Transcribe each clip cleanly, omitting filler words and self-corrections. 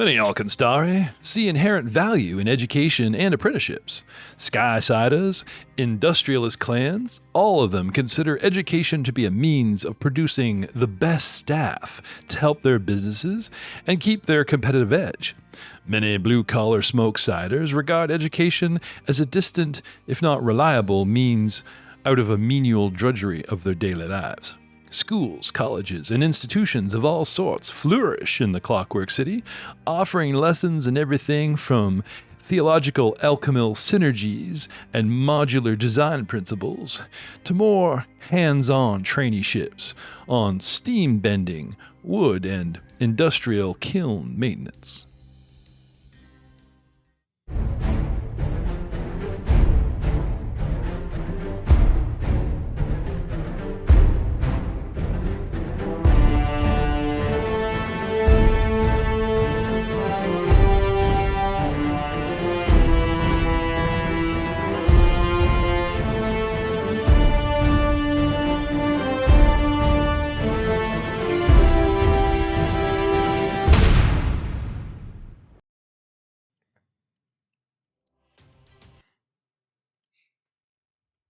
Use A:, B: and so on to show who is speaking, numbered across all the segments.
A: Many AlkenStar see inherent value in education and apprenticeships. Skysiders, industrialist clans, all of them consider education to be a means of producing the best staff to help their businesses and keep their competitive edge. Many blue-collar smoke-siders regard education as a distant, if not reliable, means out of a menial drudgery of their daily lives. Schools, colleges, and institutions of all sorts flourish in the Clockwork City, offering lessons in everything from theological alchemical synergies and modular design principles to more hands-on traineeships on steam bending, wood, and industrial kiln maintenance.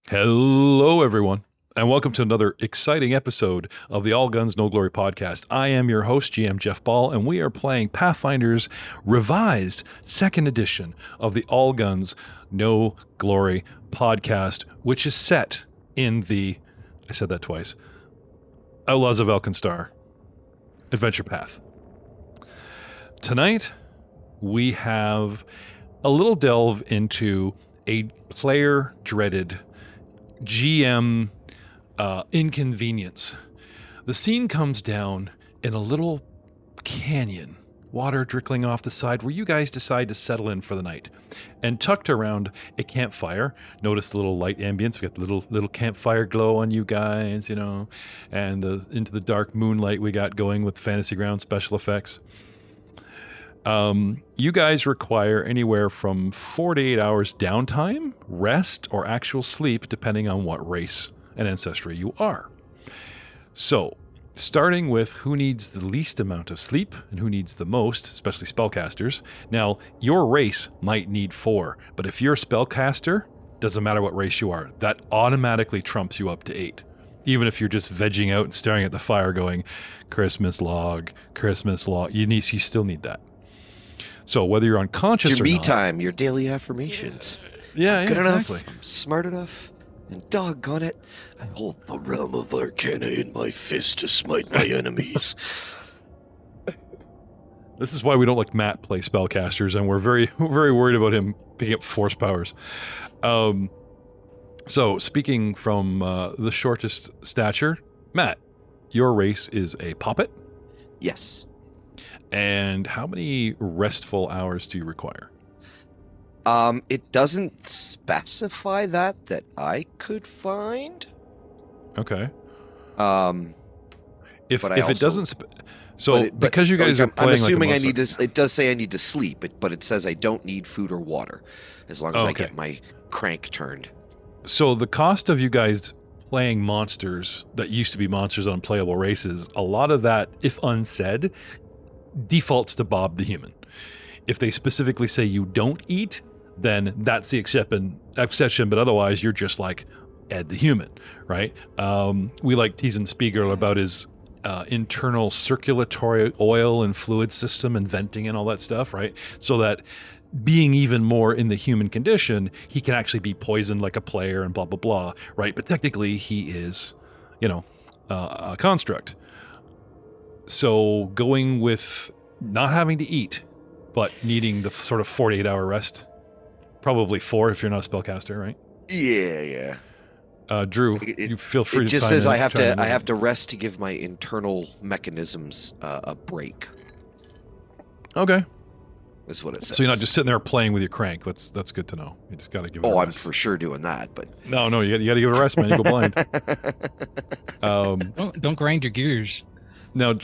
A: Hello, everyone, and welcome to another exciting episode of the All Guns, No Glory podcast. I am your host, GM Jeff Ball, and we are playing Pathfinder's revised second edition of the All Guns, No Glory podcast, which is set in the, I said that twice, Outlaws of AlkenStar adventure path. Tonight, we have a little delve into a player-dreaded GM inconvenience. The scene comes down in a little canyon, water trickling off the side, where you guys decide to settle in for the night. And tucked around a campfire, notice the little light ambience. We got the little campfire glow on you guys, you know, and into the dark moonlight we got going with Fantasy Ground special effects. You guys require anywhere from 4 to 8 hours downtime, rest, or actual sleep, depending on what race and ancestry you are. So, starting with who needs the least amount of sleep and who needs the most, especially spellcasters. Now, your race might need 4, but if you're a spellcaster, doesn't matter what race you are, that automatically trumps you up to 8. Even if you're just vegging out and staring at the fire going, Christmas log, you still need that. So whether you're unconscious
B: your
A: or
B: me
A: not,
B: time, your daily affirmations.
A: Yeah,
B: Good
A: exactly.
B: enough, I'm smart enough, and doggone it, I hold the realm of Arcana in my fist to smite my enemies.
A: This is why we don't let Matt play spellcasters, and we're very worried about him picking up force powers. So speaking from the shortest stature, Matt, your race is a poppet.
B: Yes.
A: And how many restful hours do you require?
B: It doesn't specify that I could find.
A: Okay.
B: If
A: it doesn't, because you guys are playing,
B: I'm assuming I need to. It does say I need to sleep, but it says I don't need food or water, as long as I get my crank turned.
A: So the cost of you guys playing monsters that used to be monsters on playable races, a lot of that, if unsaid, defaults to Bob the human. If they specifically say you don't eat, then that's the exception, but otherwise you're just like Ed the human, right? We like teasing Speigler about his internal circulatory oil and fluid system and venting and all that stuff, right? So that being even more in the human condition, he can actually be poisoned like a player and blah, blah, blah, right? But technically he is, a construct. So going with not having to eat, but needing the sort of 4 to 8 hour rest, probably 4 if you're not a spellcaster, right?
B: Yeah.
A: Drew, you feel free to.
B: It just says I have to rest to give my internal mechanisms a break.
A: Okay.
B: That's what it says.
A: So you're not just sitting there playing with your crank. That's good to know. You just got to give it a rest.
B: I'm for sure doing that, but
A: no, you got to give it a rest, man. You go blind.
C: Don't grind your gears.
A: Now,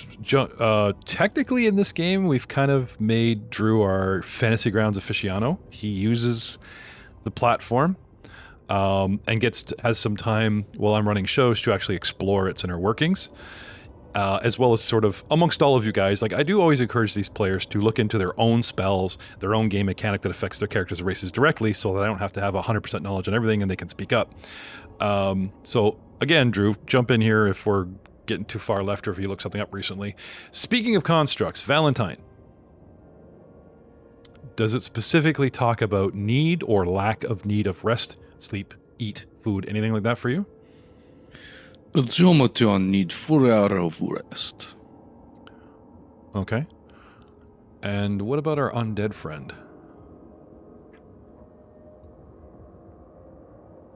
A: technically in this game, we've kind of made Drew our Fantasy Grounds aficionado. He uses the platform and has some time while I'm running shows to actually explore its inner workings. as well as sort of amongst all of you guys. Like, I do always encourage these players to look into their own spells, their own game mechanic that affects their characters' races directly, so that I don't have to have 100% knowledge on everything and they can speak up. So again, Drew, jump in here if we're getting too far left or if you looked something up recently. Speaking of constructs, Valentine. Does it specifically talk about need or lack of need of rest, sleep, eat, food, anything like that for you?
C: Need 4 hours of rest.
A: Okay. And what about our undead friend?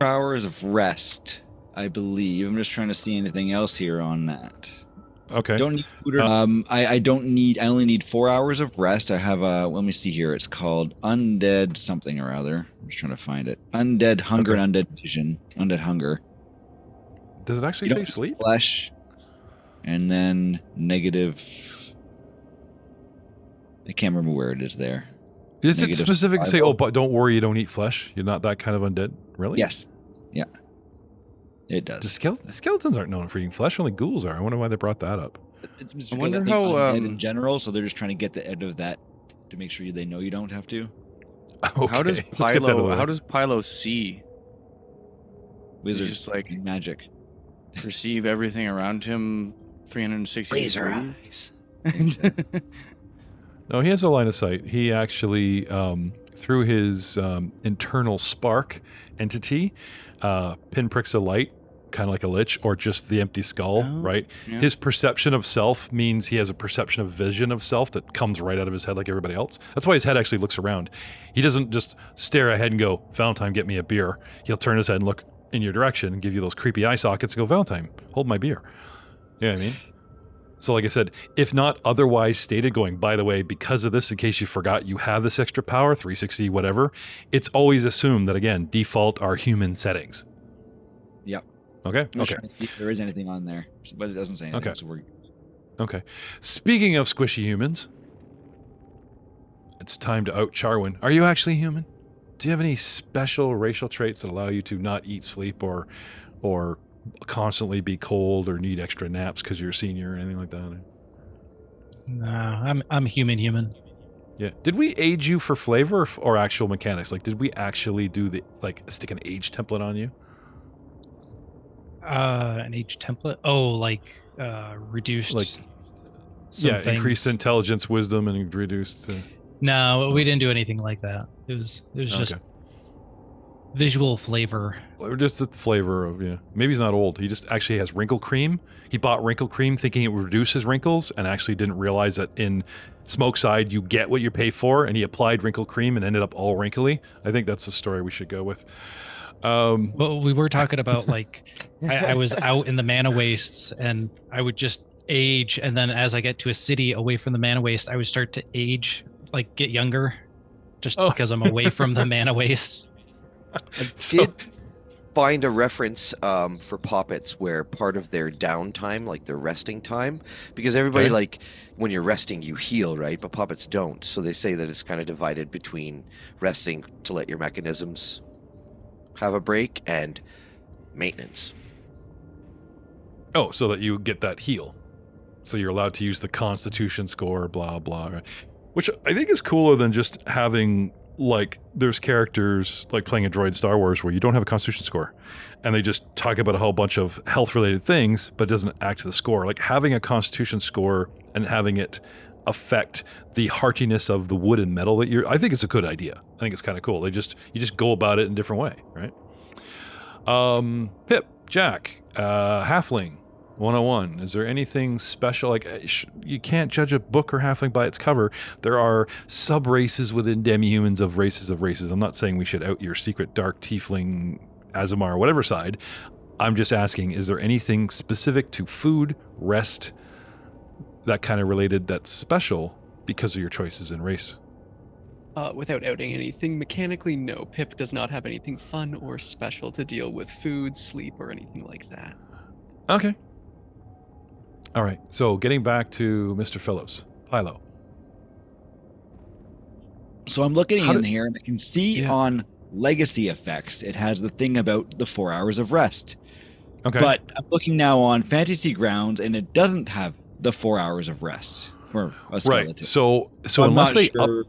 D: Hours of rest, I believe. I'm just trying to see anything else here on that.
A: Okay.
D: Don't need food or, I only need 4 hours of rest. I have let me see here. It's called Undead something or other. I'm just trying to find it. Undead Hunger and Undead Vision. Undead Hunger.
A: Does it actually say sleep?
D: Flesh. And then negative. I can't remember where it is there.
A: Is it
D: Negative
A: specific to say,
D: survival.
A: oh, but don't worry, you don't eat flesh? You're not that kind of undead? Really?
D: Yes. Yeah. It does.
A: The skeletons aren't known for eating flesh, only ghouls are. I wonder why they brought that up.
D: It's just
C: I
D: because
C: wonder
D: think
C: how,
D: undead in
C: um,
D: general, so they're just trying to get the end of that to make sure they know you don't have to.
A: Okay,
C: How does
A: let's get that out of the way.
C: Pylo see?
D: Wizards,
C: just like
D: magic.
C: perceive everything around him 360
B: Laser
C: degrees?
B: eyes.
A: No, he has a line of sight. He actually, through his internal spark entity, pinpricks a light, kind of like a lich, or just the empty skull,
C: Oh,
A: right?
C: yeah.
A: His perception of self means he has a perception of vision of self that comes right out of his head like everybody else. That's why his head actually looks around. He doesn't just stare ahead and go, Valentine, get me a beer. He'll turn his head and look in your direction and give you those creepy eye sockets and go, Valentine, hold my beer. You know what I mean? So like I said, if not otherwise stated, going, by the way, because of this, in case you forgot, you have this extra power, 360, whatever, it's always assumed that, again, default are human settings.
D: Yep.
A: Okay?
D: I'm just
A: Okay.
D: trying to see if there is anything on there, but it doesn't say anything.
A: Okay.
D: So we're
A: Okay. Speaking of squishy humans, it's time to out Charwin. Are you actually human? Do you have any special racial traits that allow you to not eat, sleep, or constantly be cold or need extra naps because you're a senior or anything like that?
E: No, I'm human.
A: Yeah. Did we age you for flavor or actual mechanics? Like, did we actually do stick an age template on you?
E: An age template. Oh, like reduced.
A: Like,
E: some
A: yeah,
E: things.
A: increased intelligence, wisdom, and reduced.
E: No, we didn't do anything like that. It was just
A: Okay.
E: visual flavor.
A: Or just the flavor of, yeah. Maybe he's not old. He just actually has wrinkle cream. He bought wrinkle cream thinking it would reduce his wrinkles and actually didn't realize that in Smokeside you get what you pay for, and he applied wrinkle cream and ended up all wrinkly. I think that's the story we should go with.
E: Well, we were talking about like I was out in the mana wastes and I would just age, and then as I get to a city away from the mana waste, I would start to age, like get younger, just because I'm away from the mana wastes.
B: Did find a reference for poppets where part of their downtime, like their resting time, because everybody,
A: Okay.
B: like, when you're resting, you heal, right? But poppets don't. So they say that it's kind of divided between resting to let your mechanisms have a break and maintenance.
A: Oh, so that you get that heal. So you're allowed to use the Constitution score, blah, blah, right? Which I think is cooler than just having, like, there's characters, like playing a droid Star Wars, where you don't have a Constitution score. And they just talk about a whole bunch of health-related things, but it doesn't act to the score. Like, having a Constitution score and having it affect the heartiness of the wood and metal that you're... I think it's a good idea. I think it's kind of cool. You just go about it in a different way, right? Pip, Jack, Halfling, 101. Is there anything special? Like, you can't judge a book or halfling by its cover. There are sub-races within demi-humans of races of races. I'm not saying we should out your secret dark tiefling, Azamar, whatever side. I'm just asking, is there anything specific to food, rest, that kind of related that's special because of your choices in race?
F: Without outing anything, mechanically, no. Pip does not have anything fun or special to deal with food, sleep, or anything like that.
A: Okay. All right. So getting back to Mr. Phillips, Philo.
D: So I'm looking
A: How
D: in
A: did-
D: here and I can see
A: Yeah.
D: on legacy effects, it has the thing about the 4 hours of rest.
A: Okay.
D: But I'm looking now on Fantasy Grounds, and it doesn't have the 4 hours of rest for a skeleton.
A: Right. So
D: I'm
A: unless
D: not
A: they
D: sure.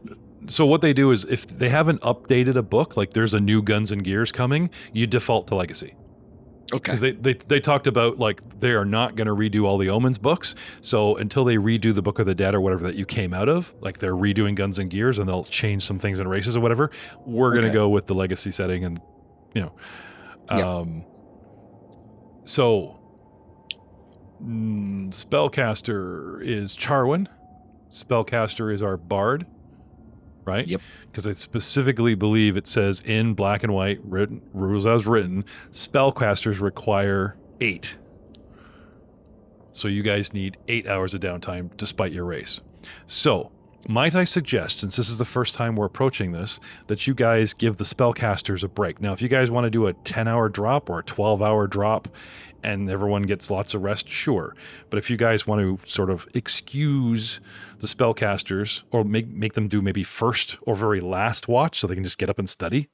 A: so what they do is if they haven't updated a book, like there's a new Guns and Gears coming, you default to Legacy.
B: Okay.
A: Because they talked about like they are not going to redo all the Omens books. So until they redo the Book of the Dead or whatever that you came out of, like they're redoing Guns and Gears and they'll change some things in races or whatever. We're going to
D: Okay.
A: go with the Legacy setting, and so Spellcaster is Charwin. Spellcaster is our Bard, right?
B: Yep.
A: Because I specifically believe it says in black and white, rules as written, spellcasters require 8. So you guys need 8 hours of downtime despite your race. So might I suggest, since this is the first time we're approaching this, that you guys give the spellcasters a break. Now, if you guys want to do a 10-hour drop or a 12-hour drop and everyone gets lots of rest, sure. But if you guys want to sort of excuse the spellcasters or make them do maybe first or very last watch so they can just get up and study,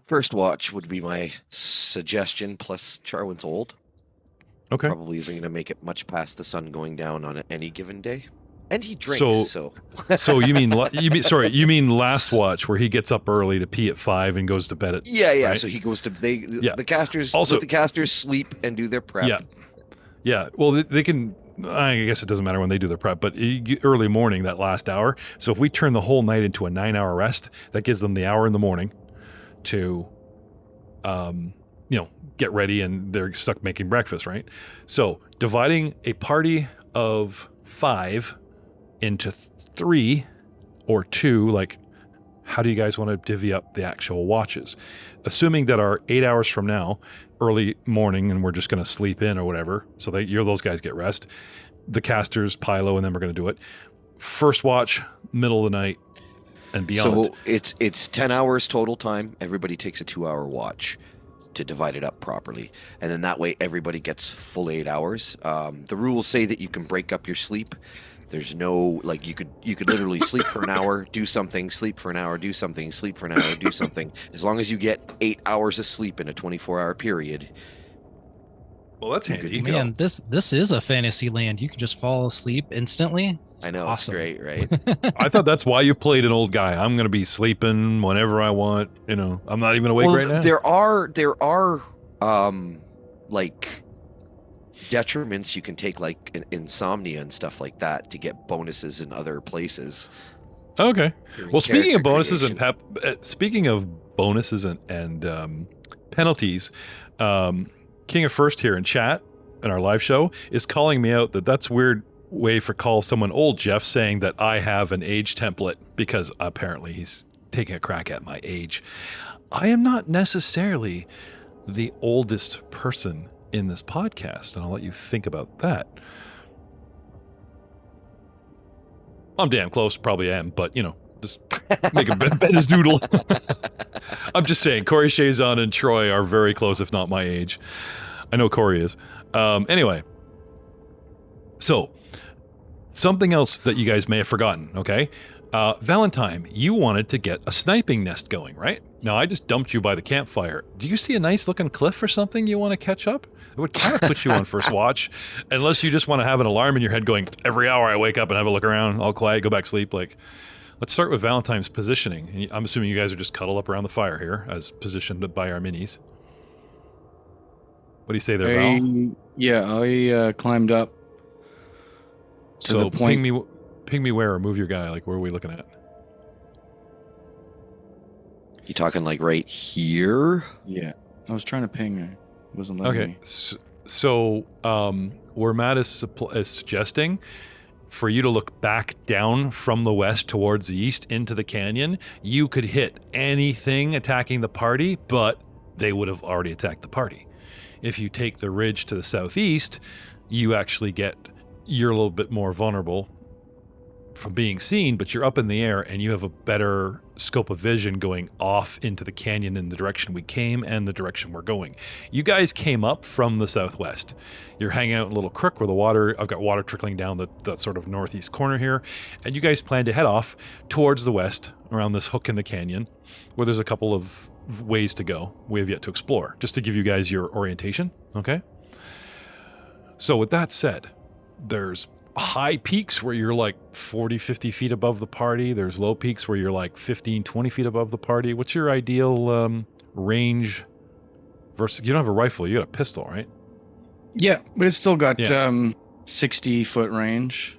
B: First watch would be my suggestion, plus Charwin's old.
A: Okay.
B: Probably isn't going to make it much past the sun going down on any given day. And he drinks, so.
A: So you mean last watch where he gets up early to pee at 5 and goes to bed at
B: Yeah.
A: right?
B: So he goes to
A: Yeah.
B: the casters.
A: Also-
B: Let the casters sleep and do their prep.
A: Yeah. Well, they can. I guess it doesn't matter when they do their prep, but early morning, that last hour. So if we turn the whole night into a 9-hour rest, that gives them the hour in the morning to, get ready, and they're stuck making breakfast, right? So dividing a party of 5 into 3 or 2, like, how do you guys want to divvy up the actual watches? Assuming that our 8 hours from now, early morning, and we're just going to sleep in or whatever, so that those guys get rest. The casters, Pylo, and then we're going to do it. First watch, middle of the night, and beyond.
B: So it's 10 hours total time. Everybody takes a 2-hour watch to divide it up properly. And then that way everybody gets full 8 hours. The rules say that you can break up your sleep. There's no, like, you could literally sleep for an hour, do something, sleep for an hour, do something, sleep for an hour, do something. As long as you get 8 hours of sleep in a 24-hour period.
A: Well, that's
B: Good
A: handy.
B: to go.
E: Man, this is a fantasy land. You can just fall asleep instantly. It's
B: I know,
E: awesome.
B: it's great, right?
A: I thought that's why you played an old guy. I'm going to be sleeping whenever I want. I'm not even awake right now.
B: There are like detriments you can take, like insomnia and stuff like that, to get bonuses in other places.
A: Okay.
B: during
A: Well, speaking of
B: character
A: bonuses
B: creation.
A: speaking of bonuses and penalties, King of First here in chat in our live show is calling me out that's weird way for call someone old, Jeff, saying that I have an age template because apparently he's taking a crack at my age. I am not necessarily the oldest person in this podcast, and I'll let you think about that. I'm damn close, probably am, but just make a bend his doodle. I'm just saying, Corey Chazon and Troy are very close, if not my age. I know Corey is. Anyway, so something else that you guys may have forgotten, okay? Valentine, you wanted to get a sniping nest going, right? Now, I just dumped you by the campfire. Do you see a nice looking cliff or something you want to catch up? It would kind of put you on first watch, unless you just want to have an alarm in your head going, every hour I wake up and have a look around, all quiet, go back to sleep. Like, let's start with Valentine's positioning. And I'm assuming you guys are just cuddled up around the fire here, as positioned by our minis. What do you say there, Val?
C: I climbed up to
A: So
C: the point.
A: ping me where, or move your guy. Like, where are we looking at?
B: You talking like right here?
C: Yeah, I was trying to ping her. It wasn't letting
A: Okay,
C: me.
A: so where Matt is suggesting for you to look back down from the west towards the east into the canyon, you could hit anything attacking the party, but they would have already attacked the party. If you take the ridge to the southeast, you're a little bit more vulnerable from being seen, but you're up in the air and you have a better scope of vision going off into the canyon in the direction we came and the direction we're going. You guys came up from the southwest. You're hanging out in a little crook where I've got water trickling down the sort of northeast corner here, and you guys plan to head off towards the west around this hook in the canyon where there's a couple of ways to go we have yet to explore, just to give you guys your orientation, okay? So with that said, there's high peaks where you're like 40, 50 feet above the party. There's low peaks where you're like 15, 20 feet above the party. What's your ideal range versus... You don't have a rifle, you got a pistol, right?
C: Yeah, but it's still got
A: Yeah.
C: 60-foot range.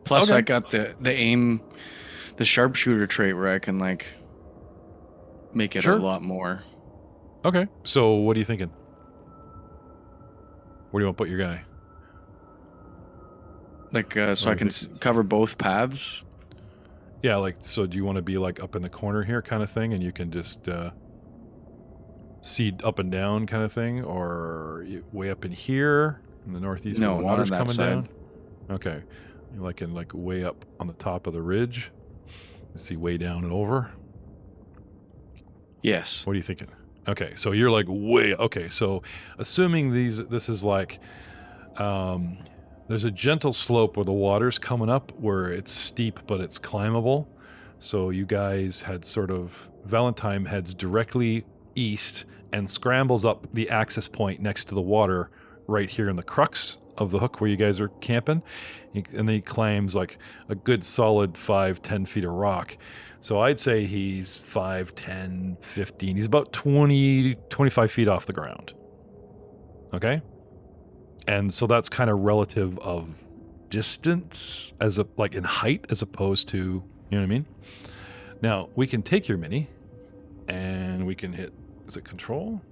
C: Plus,
A: Okay.
C: I got the aim, the sharpshooter trait where I can like make it
A: Sure.
C: a lot more.
A: Okay, so what are you thinking? Where do you want to put your guy?
C: Like, so I can cover both paths.
A: Yeah, like, so do you want to be like up in the corner here kind of thing, and you can just see up and down kind of thing, or way up in here in the northeast
C: No,
A: where the
C: not on
A: water's
C: that
A: coming
C: side.
A: down? Okay, you're like in like way up on the top of the ridge. Let's see, way down and over.
C: Yes.
A: What are you thinking? Okay, so you're like way... Okay, so assuming this is like... there's a gentle slope where the water's coming up, where it's steep, but it's climbable. So you guys had sort of... Valentine heads directly east and scrambles up the access point next to the water right here in the crux of the hook where you guys are camping. And then he climbs like a good solid 5-10 feet of rock. So I'd say he's 5, 10, 15. He's about 20, 25 feet off the ground. Okay? And so that's kind of relative of distance like in height as opposed to, you know what I mean? Now, we can take your mini and we can hit, is it control?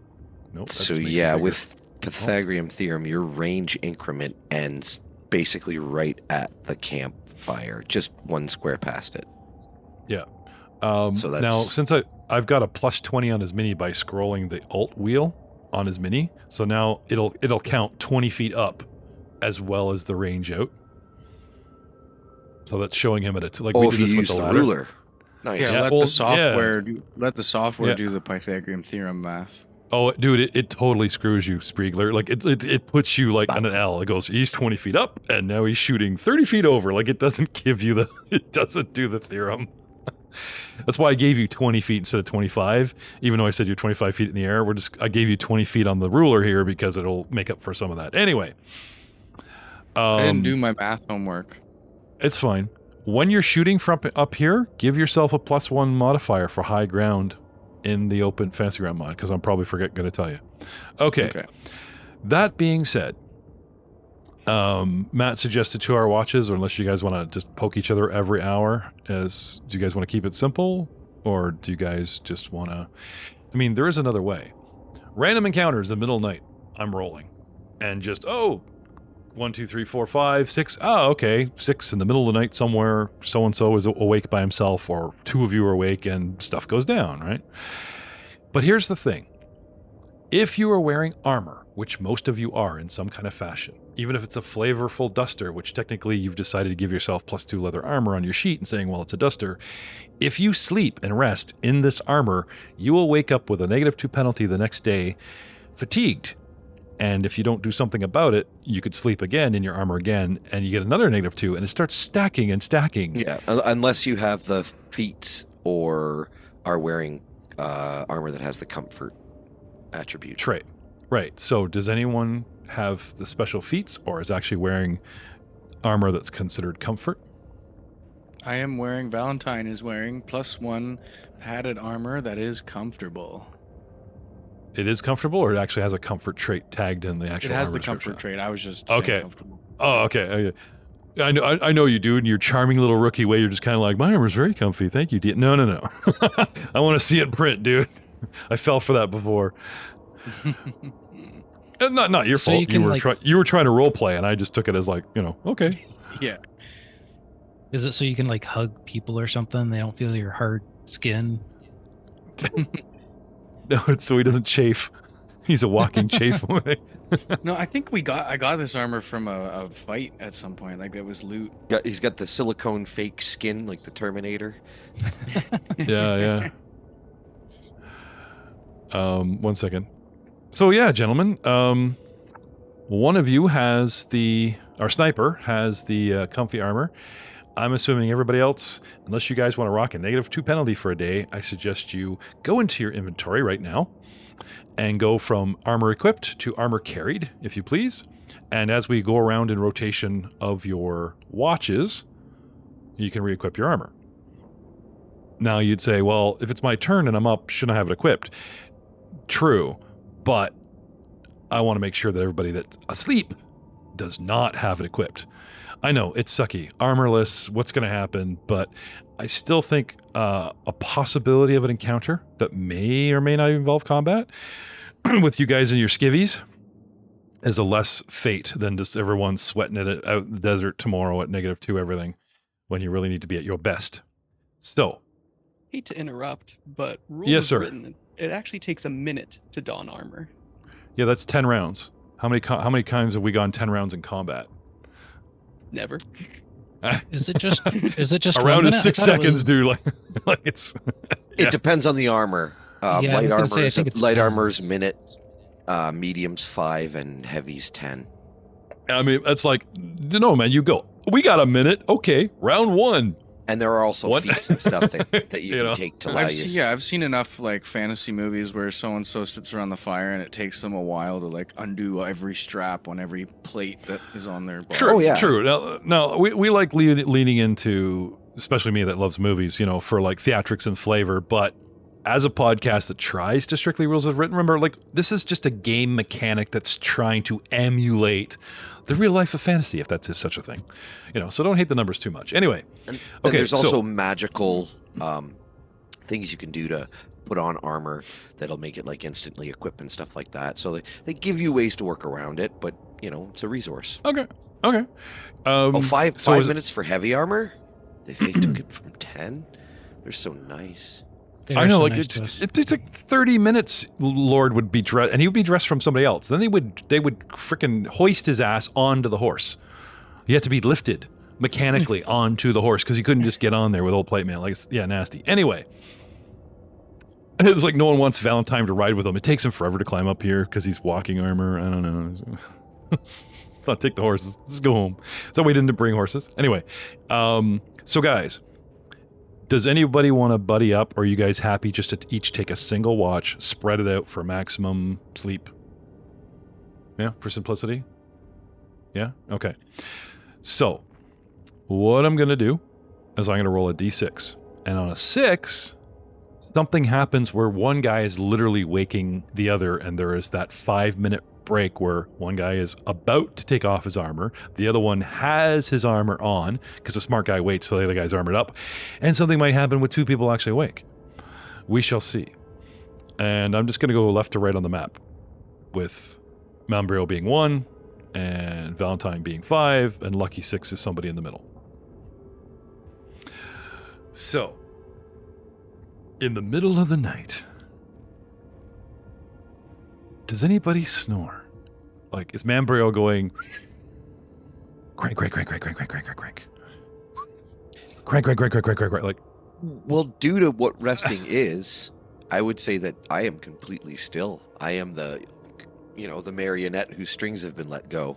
A: Nope. that
B: So
A: just makes it
B: yeah,
A: bigger.
B: with Pythagorean theorem, your range increment ends basically right at the campfire, just one square past it.
A: Yeah.
B: So that's-
A: Now, since I've got a plus 20 on his mini by scrolling the Alt wheel on his mini, so now it'll count 20 feet up as well as the range out. So that's showing him at a... Like we
B: Oh,
A: did
B: if you
A: this with
B: use
A: the
B: the
A: ladder.
B: ruler. Nice.
C: Yeah,
A: Yeah,
C: let
A: well,
C: the software
A: yeah.
C: let the software
A: Yeah.
C: do the Pythagorean theorem math.
A: Oh, dude, it totally screws you, Speigler. Like, it puts you, like, on an L. It goes, he's 20 feet up, and now he's shooting 30 feet over. Like, it doesn't give you the... It doesn't do the theorem. That's why I gave you 20 feet instead of 25, even though I said you're 25 feet in the air. I gave you 20 feet on the ruler here because it'll make up for some of that. Anyway.
C: I didn't do my math homework.
A: It's fine. When you're shooting from up here, give yourself a +1 modifier for high ground in the open fantasy ground mod, because I'm probably going to tell you. Okay. That being said, Matt suggested 2-hour watches, or unless you guys want to just poke each other every hour. Do you guys want to keep it simple, or do you guys just want to... I mean, there is another way. Random encounters in the middle of the night, I'm rolling. And just, 1, 2, 3, 4, 5, 6. Oh, okay. 6 in the middle of the night somewhere. So-and-so is awake by himself, or 2 of you are awake and stuff goes down, right? But here's the thing. If you are wearing armor, which most of you are in some kind of fashion, even if it's a flavorful duster, which technically you've decided to give yourself +2 leather armor on your sheet and saying, well, it's a duster. If you sleep and rest in this armor, you will wake up with a -2 penalty the next day, fatigued. And if you don't do something about it, you could sleep again in your armor again, and you get another -2, and it starts stacking and stacking.
B: Yeah, unless you have the feats or are wearing armor that has the comfort attribute.
A: Right. So does anyone have the special feats, or is actually wearing armor that's considered comfort?
C: I am wearing, Valentine is wearing +1 padded armor that is comfortable.
A: It is comfortable, or it actually has a comfort trait tagged in the actual
C: It has
A: armor
C: the comfort
A: description?
C: trait. I was just saying
A: Okay.
C: comfortable.
A: Oh, okay. I know you do. In your charming little rookie way, you're just kind of like, my armor's very comfy. Thank you, No. I want to see it in print, dude. I fell for that before. Not your
E: So
A: fault.
E: you can,
A: You were trying to role play, and I just took it as like, okay.
C: Yeah.
E: Is it so you can like hug people or something? They don't feel your hard skin.
A: No, it's so he doesn't chafe. He's a walking chafe.
C: No, I think I got this armor from a fight at some point. Like it was loot.
B: He's got the silicone fake skin like the Terminator.
A: Yeah. 1 second. So yeah, gentlemen, one of you has our sniper has the comfy armor. I'm assuming everybody else, unless you guys want to rock a -2 penalty for a day, I suggest you go into your inventory right now and go from armor equipped to armor carried, if you please. And as we go around in rotation of your watches, you can re-equip your armor. Now you'd say, well, if it's my turn and I'm up, shouldn't I have it equipped? True, but I want to make sure that everybody that's asleep does not have it equipped. I know, it's sucky. Armorless, what's going to happen? But I still think a possibility of an encounter that may or may not involve combat with you guys in your skivvies is a less fate than just everyone sweating it out in the desert tomorrow at -2 everything when you really need to be at your best. So,
F: Hate to interrupt, but rules
A: Yes,
F: is
A: sir.
F: written, it actually takes a minute to don armor.
A: yeah, that's 10 rounds. How many times have we gone 10 rounds in combat?
F: Never.
E: Is it just
A: A
E: 1
A: round
E: minute?
A: is
E: I
A: 6
E: thought it
A: seconds,
E: was-
A: dude. Like it's
B: It depends on the armor.
E: Yeah, I
B: Light
E: was gonna say, I
B: armor's
E: think it's
B: light
E: 10.
B: armor's minute, medium's 5, and heavy's 10.
A: I mean, it's like, no, man, you go. We got a minute. Okay, round 1.
B: And there are also
A: What?
B: feats and stuff that you
A: You
B: can
A: know.
B: take to allow you.
C: I've seen enough like fantasy movies where so and so sits around the fire and it takes them a while to like undo every strap on every plate that is on their body.
A: True,
B: Oh, yeah.
A: true. Now we like leaning into, especially me that loves movies, you know, for like theatrics and flavor. But as a podcast that tries to strictly rules as written, remember, like this is just a game mechanic that's trying to emulate the real life of fantasy, if that is such a thing. You know, so don't hate the numbers too much. Anyway,
B: And
A: okay.
B: there's also
A: so,
B: magical things you can do to put on armor that'll make it like instantly equip and stuff like that. So they give you ways to work around it, but you know, it's a resource.
A: okay.
B: Oh, five
A: so is it-
B: minutes for heavy armor? They took it from 10? They're so nice.
E: They
A: I
E: are
A: know,
E: so
A: like
E: nice to
A: it's
E: us.
A: it's like 30 minutes. Lord would be dressed, and he would be dressed from somebody else. Then they would freaking hoist his ass onto the horse. He had to be lifted mechanically onto the horse because he couldn't just get on there with old plate mail. Like, yeah, nasty. Anyway, it's like no one wants Valentine to ride with him. It takes him forever to climb up here because he's walking armor. I don't know. Let's not take the horses. Let's go home. So we didn't bring horses. Anyway, so guys. Does anybody want to buddy up, or are you guys happy just to each take a single watch, spread it out for maximum sleep? Yeah, for simplicity? Yeah? Okay. So, what I'm going to do is I'm going to roll a d6. And on a 6, something happens where one guy is literally waking the other, and there is that 5-minute break where one guy is about to take off his armor, the other one has his armor on because the smart guy waits till the other guy's armored up, and something might happen with 2 people actually awake. We shall see. And I'm just going to go left to right on the map, with Malburg being 1 and Valentine being 5, and lucky 6 is somebody in the middle. So, in the middle of the night, does anybody snore? Like, is Malburg going crank, crank, crank, crank, crank, crank, crank, crank, crank, crank, crank, crank, crank, crank, crank, crank, like,
B: Well, due to what resting is, I would say that I am completely still. I am the marionette whose strings have been let go.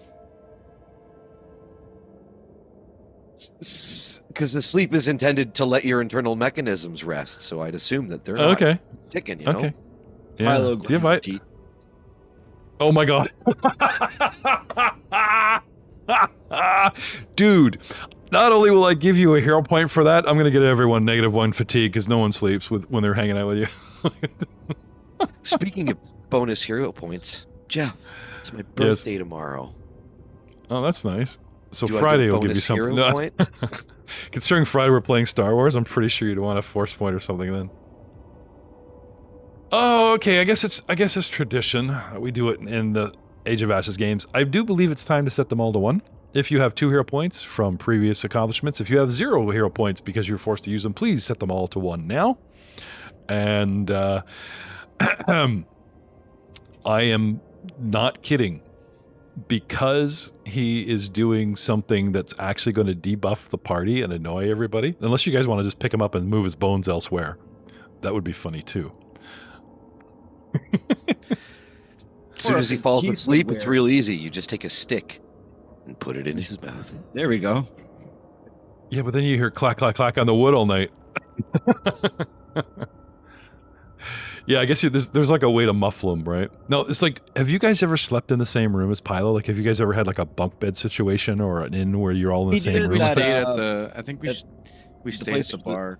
B: Because the sleep is intended to let your internal mechanisms rest, so I'd assume that they're not
A: okay,
B: ticking, you know?
A: okay. Yeah.
D: Philo
A: Do you have
D: grinds his teeth.
A: Oh my god. Dude, not only will I give you a hero point for that, I'm going to get everyone -1 fatigue because no one sleeps when they're hanging out with you.
B: Speaking of bonus hero points, Jeff, it's my birthday tomorrow.
A: Oh, that's nice. So
B: Do I get
A: Friday will give you
B: bonus
A: something.
B: hero
A: No.
B: point?
A: Considering Friday we're playing Star Wars, I'm pretty sure you'd want a force point or something then. Oh, okay. I guess it's tradition that we do it in the Age of Ashes games. I do believe it's time to set them all to 1. If you have 2 hero points from previous accomplishments, if you have 0 hero points because you're forced to use them, please set them all to 1 now. And I am not kidding. Because he is doing something that's actually going to debuff the party and annoy everybody. Unless you guys want to just pick him up and move his bones elsewhere. That would be funny too.
B: As soon as he falls asleep, it's real easy. You just take a stick and put it in his mouth.
D: There we go.
A: Yeah, but then you hear clack, clack, clack on the wood all night. Yeah, I guess there's like a way to muffle them, right? No, it's like, have you guys ever slept in the same room as Pilo? Like, have you guys ever had like a bunk bed situation or an inn where you're all in the
D: We
A: same
D: did
A: room?
C: We
D: that,
C: stayed at the. I think we
D: at
C: we
D: the
C: stayed at
D: place
C: the
D: with the-
C: bar.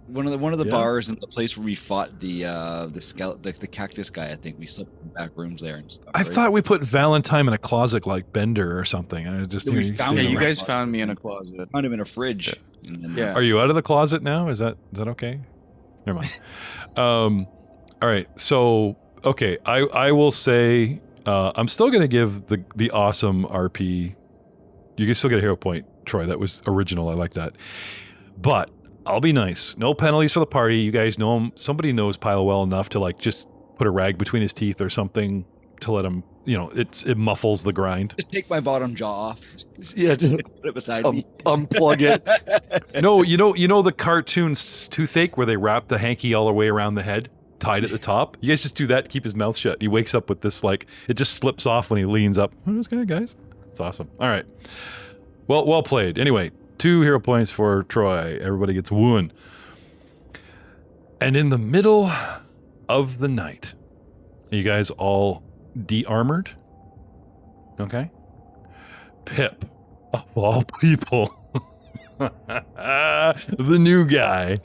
D: One of the
A: Yeah.
D: bars and the place where we fought the the cactus guy. I think we slept in the back rooms there. And stuff,
A: I
D: right?
A: thought we put Valentine in a closet like Bender or something. And I just
D: Yeah, we
A: you
D: found
A: stayed
C: Yeah,
D: him
C: you
A: around.
C: guys found me in a closet.
D: found him in a fridge. And then,
C: Yeah.
A: Are you out of the closet now? Is that okay? Never mind. All right. So okay, I will say I'm still gonna give the awesome RP. You can still get a hero point, Troy. That was original. I like that. But I'll be nice. No penalties for the party. You guys know him. Somebody knows Pyle well enough to like just put a rag between his teeth or something to let him. You know, it muffles the grind.
D: Just take my bottom jaw off.
B: Yeah,
D: Put it beside me.
B: unplug it.
A: No, you know the cartoon Toothache where they wrap the hanky all the way around the head, tied at the top. You guys just do that, to keep his mouth shut. He wakes up with this like it just slips off when he leans up. Who's this guy, guys? It's awesome. All right, well played. Anyway, 2 hero points for Troy. Everybody gets 1. And in the middle of the night, you guys all de-armored. Okay. Pip, of all people, the new guy.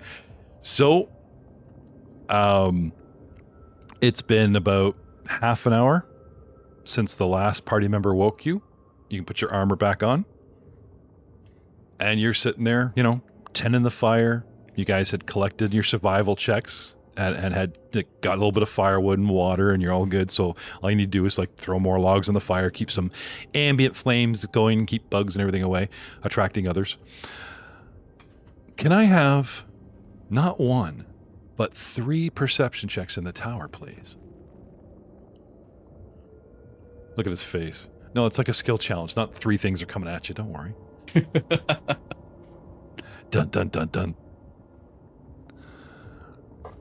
A: So, it's been about half an hour since the last party member woke you. You can put your armor back on. And you're sitting there, tending the fire. You guys had collected your survival checks and had got a little bit of firewood and water, and you're all good. So all you need to do is like throw more logs on the fire, keep some ambient flames going, keep bugs and everything away, attracting others. Can I have not 1, but 3 perception checks in the tower, please? Look at his face. No, it's like a skill challenge. Not 3 things are coming at you. Don't worry. Dun dun dun dun.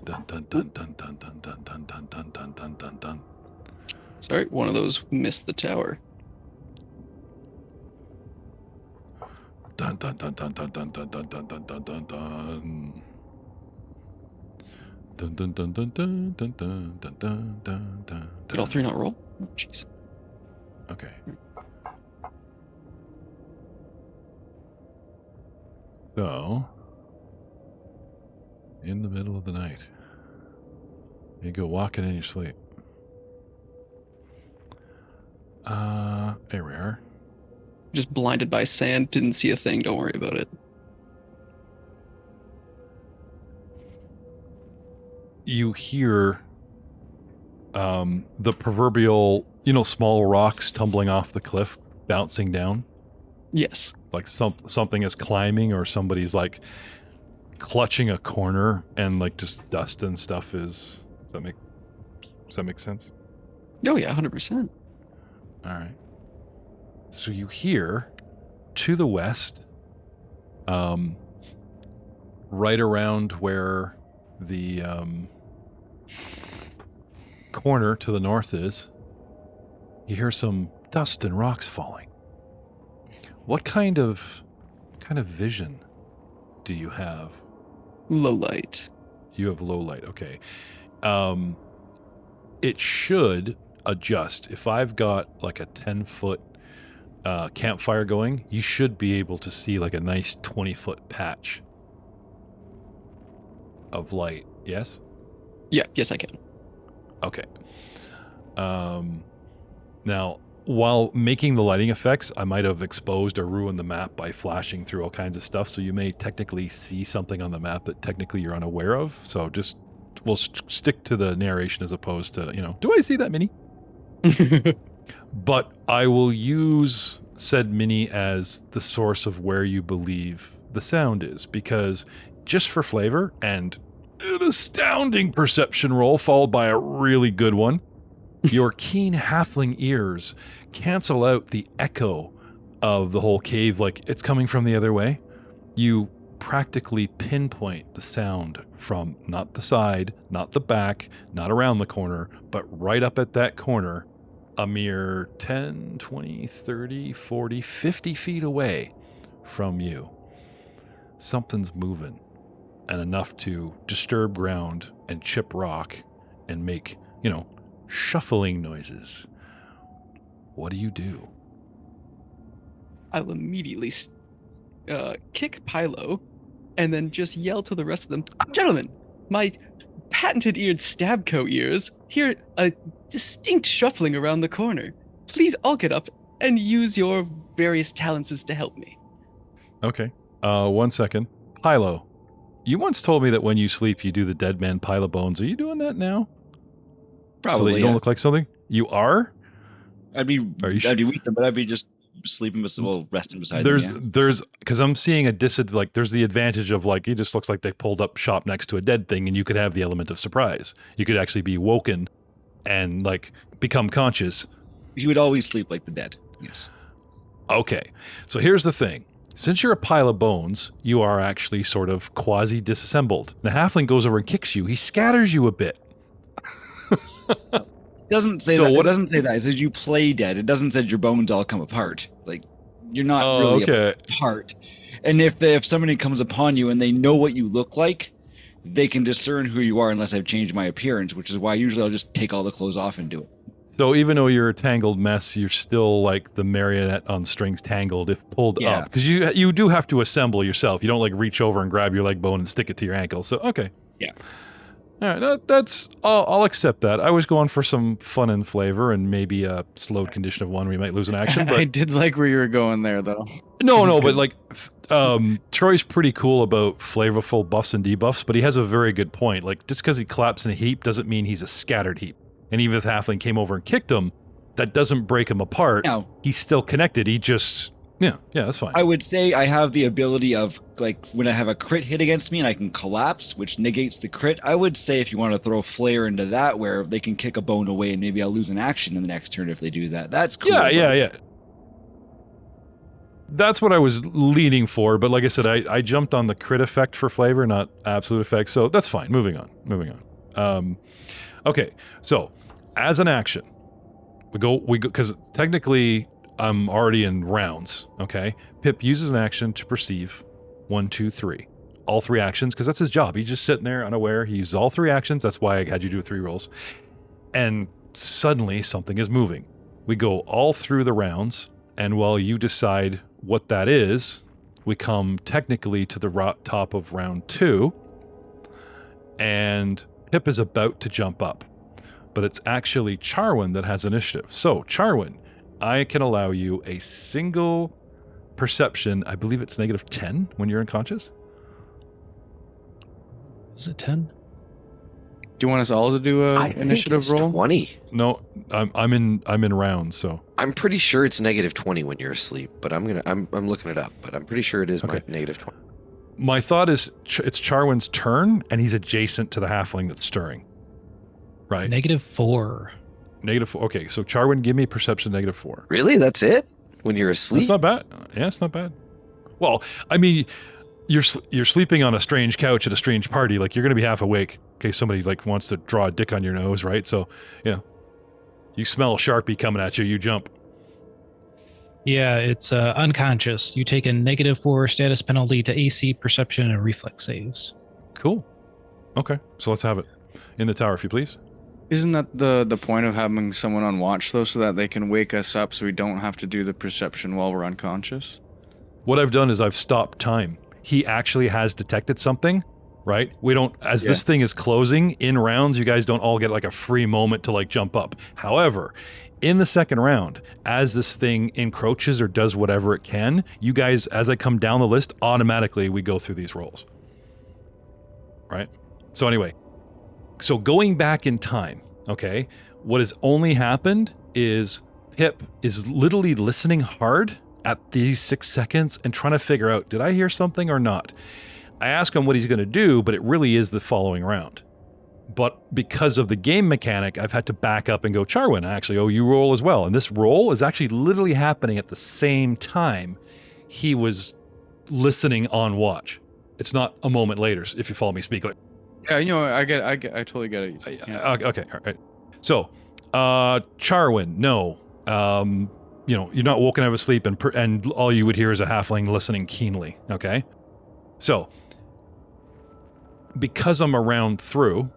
A: Dun dun dun dun dun dun dun dun dun dun dun dun dun dun.
F: Sorry, one of those missed the tower.
A: Dun dun dun dun dun dun dun dun dun dun dun dun dun. Dun dun dun dun dun dun dun dun dun dun dun.
F: Did all 3 not roll? Oh, jeez.
A: Okay. So, in the middle of the night, you go walking in your sleep. There we are.
F: Just blinded by sand, didn't see a thing, don't worry about it.
A: You hear the proverbial, small rocks tumbling off the cliff, bouncing down.
F: Yes.
A: Like something is climbing, or somebody's like clutching a corner, and like just dust and stuff is. Does that make sense?
F: Oh yeah, 100%.
A: All right. So you hear to the west, right around where the corner to the north is, you hear some dust and rocks falling. What kind of vision do you have?
F: Low light.
A: You have low light. Okay. It should adjust. If I've got like a 10-foot campfire going, you should be able to see like a nice 20-foot patch of light. Yes?
F: Yeah, yes I can.
A: Okay. Now, while making the lighting effects, I might have exposed or ruined the map by flashing through all kinds of stuff, so you may technically see something on the map that technically you're unaware of. So just, we'll stick to the narration as opposed to, do I see that mini? But I will use said mini as the source of where you believe the sound is, because just for flavor and an astounding perception roll followed by a really good one, your keen halfling ears cancel out the echo of the whole cave like it's coming from the other way. You practically pinpoint the sound from not the side, not the back, not around the corner, but right up at that corner, a mere 10, 20, 30, 40, 50 feet away from you. Something's moving, and enough to disturb ground and chip rock and make, shuffling noises. What do you do?
F: I'll immediately kick Pilo and then just yell to the rest of them, "Gentlemen, my patented eared stabco ears hear a distinct shuffling around the corner. Please all get up and use your various talents to help me."
A: Okay. 1 second. Pilo, you once told me that when you sleep, you do the dead man pile of bones. Are you doing that now?
D: Probably.
A: So that you don't look like something? You are?
D: I'd be
A: Are you
D: with them, but I'd be just sleeping resting beside them.
A: There's because I'm seeing there's the advantage of like it just looks like they pulled up shop next to a dead thing, and you could have the element of surprise. You could actually be woken and like become conscious.
D: He would always sleep like the dead. Yes.
A: Okay, so here's the thing. Since you're a pile of bones, you are actually sort of quasi-disassembled. The halfling goes over and kicks you. He scatters you a bit.
D: It doesn't say that. It doesn't say that. It says you play dead. It doesn't say your bones all come apart. Like, you're not really apart. And if somebody comes upon you and they know what you look like, they can discern who you are unless I've changed my appearance, which is why usually I'll just take all the clothes off and do it.
A: So even though you're a tangled mess, you're still like the marionette on strings tangled if pulled up. Because you do have to assemble yourself. You don't like reach over and grab your leg bone and stick it to your ankle. So, okay.
D: Yeah.
A: All right, I'll accept that. I was going for some fun and flavor and maybe a slowed condition of 1 we might lose an action. But
C: I did like where you were going there, though.
A: No, but like Troy's pretty cool about flavorful buffs and debuffs, but he has a very good point. Like just because he collapsed in a heap doesn't mean he's a scattered heap. And even if Halfling came over and kicked him, that doesn't break him apart.
D: No.
A: He's still connected. He just, yeah, that's fine.
D: I would say I have the ability of, like, when I have a crit hit against me and I can collapse, which negates the crit, I would say if you want to throw flair into that, where they can kick a bone away and maybe I'll lose an action in the next turn if they do that. That's cool.
A: Yeah. That's what I was leaning for, but like I said, I jumped on the crit effect for flavor, not absolute effect, so that's fine. Moving on. Okay, so as an action, we go because technically I'm already in rounds. Okay, Pip uses an action to perceive 1, 2, 3, all 3 actions because that's his job. He's just sitting there unaware. He uses all 3 actions. That's why I had you do 3 rolls, and suddenly something is moving. We go all through the rounds, and while you decide what that is, we come technically to the top of round 2, and Pip is about to jump up, but it's actually Charwin that has initiative. So, Charwin, I can allow you a single perception. I believe it's -10 when you're unconscious.
E: Is it 10?
C: Do you want us all to do a initiative roll?
B: 20.
A: No, I'm in rounds, so
B: I'm pretty sure it's -20 when you're asleep, but I'm looking it up, but I'm pretty sure it is my -20.
A: my thought is it's Charwin's turn, and he's adjacent to the halfling that's stirring. Right?
E: -4.
A: -4. Okay, so Charwin, give me perception -4.
B: Really? That's it? When you're asleep?
A: That's not bad. Yeah, it's not bad. Well, I mean, you're sleeping on a strange couch at a strange party. Like, you're going to be half awake in case somebody, like, wants to draw a dick on your nose, right? So, yeah. You smell a Sharpie coming at you, you jump.
E: Yeah, it's unconscious. You take a -4 status penalty to AC, perception, and reflex saves.
A: Cool. Okay, so let's have it. In the tower, if you please.
C: Isn't that the point of having someone on watch, though, so that they can wake us up so we don't have to do the perception while we're unconscious?
A: What I've done is I've stopped time. He actually has detected something, right? We don't, as this thing is closing in rounds, you guys don't all get like a free moment to like jump up. However, in the second round, as this thing encroaches or does whatever it can, you guys, as I come down the list, automatically we go through these rolls. Right? So anyway, so going back in time, okay, what has only happened is Pip is literally listening hard at these 6 seconds and trying to figure out, did I hear something or not? I ask him what he's going to do, but it really is the following round. But because of the game mechanic, I've had to back up and go, Charwin, actually, you roll as well. And this roll is actually literally happening at the same time he was listening on watch. It's not a moment later, if you follow me, Speigler.
C: Yeah, I totally get it. Yeah.
A: Okay, all right. So, Charwin, no. You're not woken out of sleep and all you would hear is a halfling listening keenly, okay? So, because I'm around through,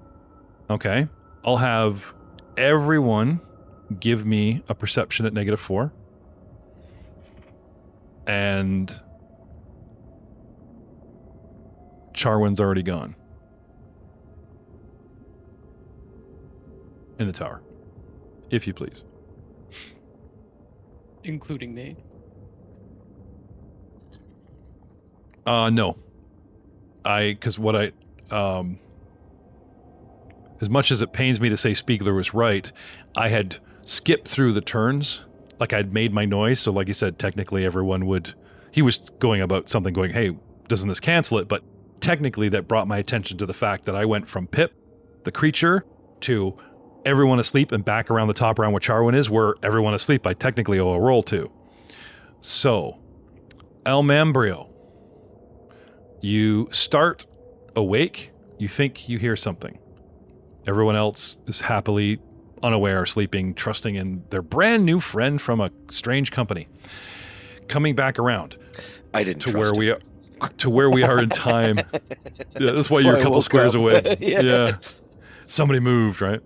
A: okay, I'll have everyone give me a perception at -4. And Charwin's already gone. In the tower. If you please.
F: Including me.
A: No. Because what as much as it pains me to say Speigler was right, I had skipped through the turns, like I'd made my noise, so like you said, technically everyone would, he was going about something going, hey, doesn't this cancel it? But technically that brought my attention to the fact that I went from Pip, the creature, to everyone asleep and back around the top round where Charwin is, where everyone asleep I technically owe a roll to. So, Alll, you start awake, you think you hear something. Everyone else is happily unaware, sleeping, trusting in their brand new friend from a strange company. Coming back around.
B: I didn't
A: to
B: trust
A: where
B: him.
A: we are to where we are in time. Yeah, that's why you're a couple squares away. Yeah. Somebody moved, right?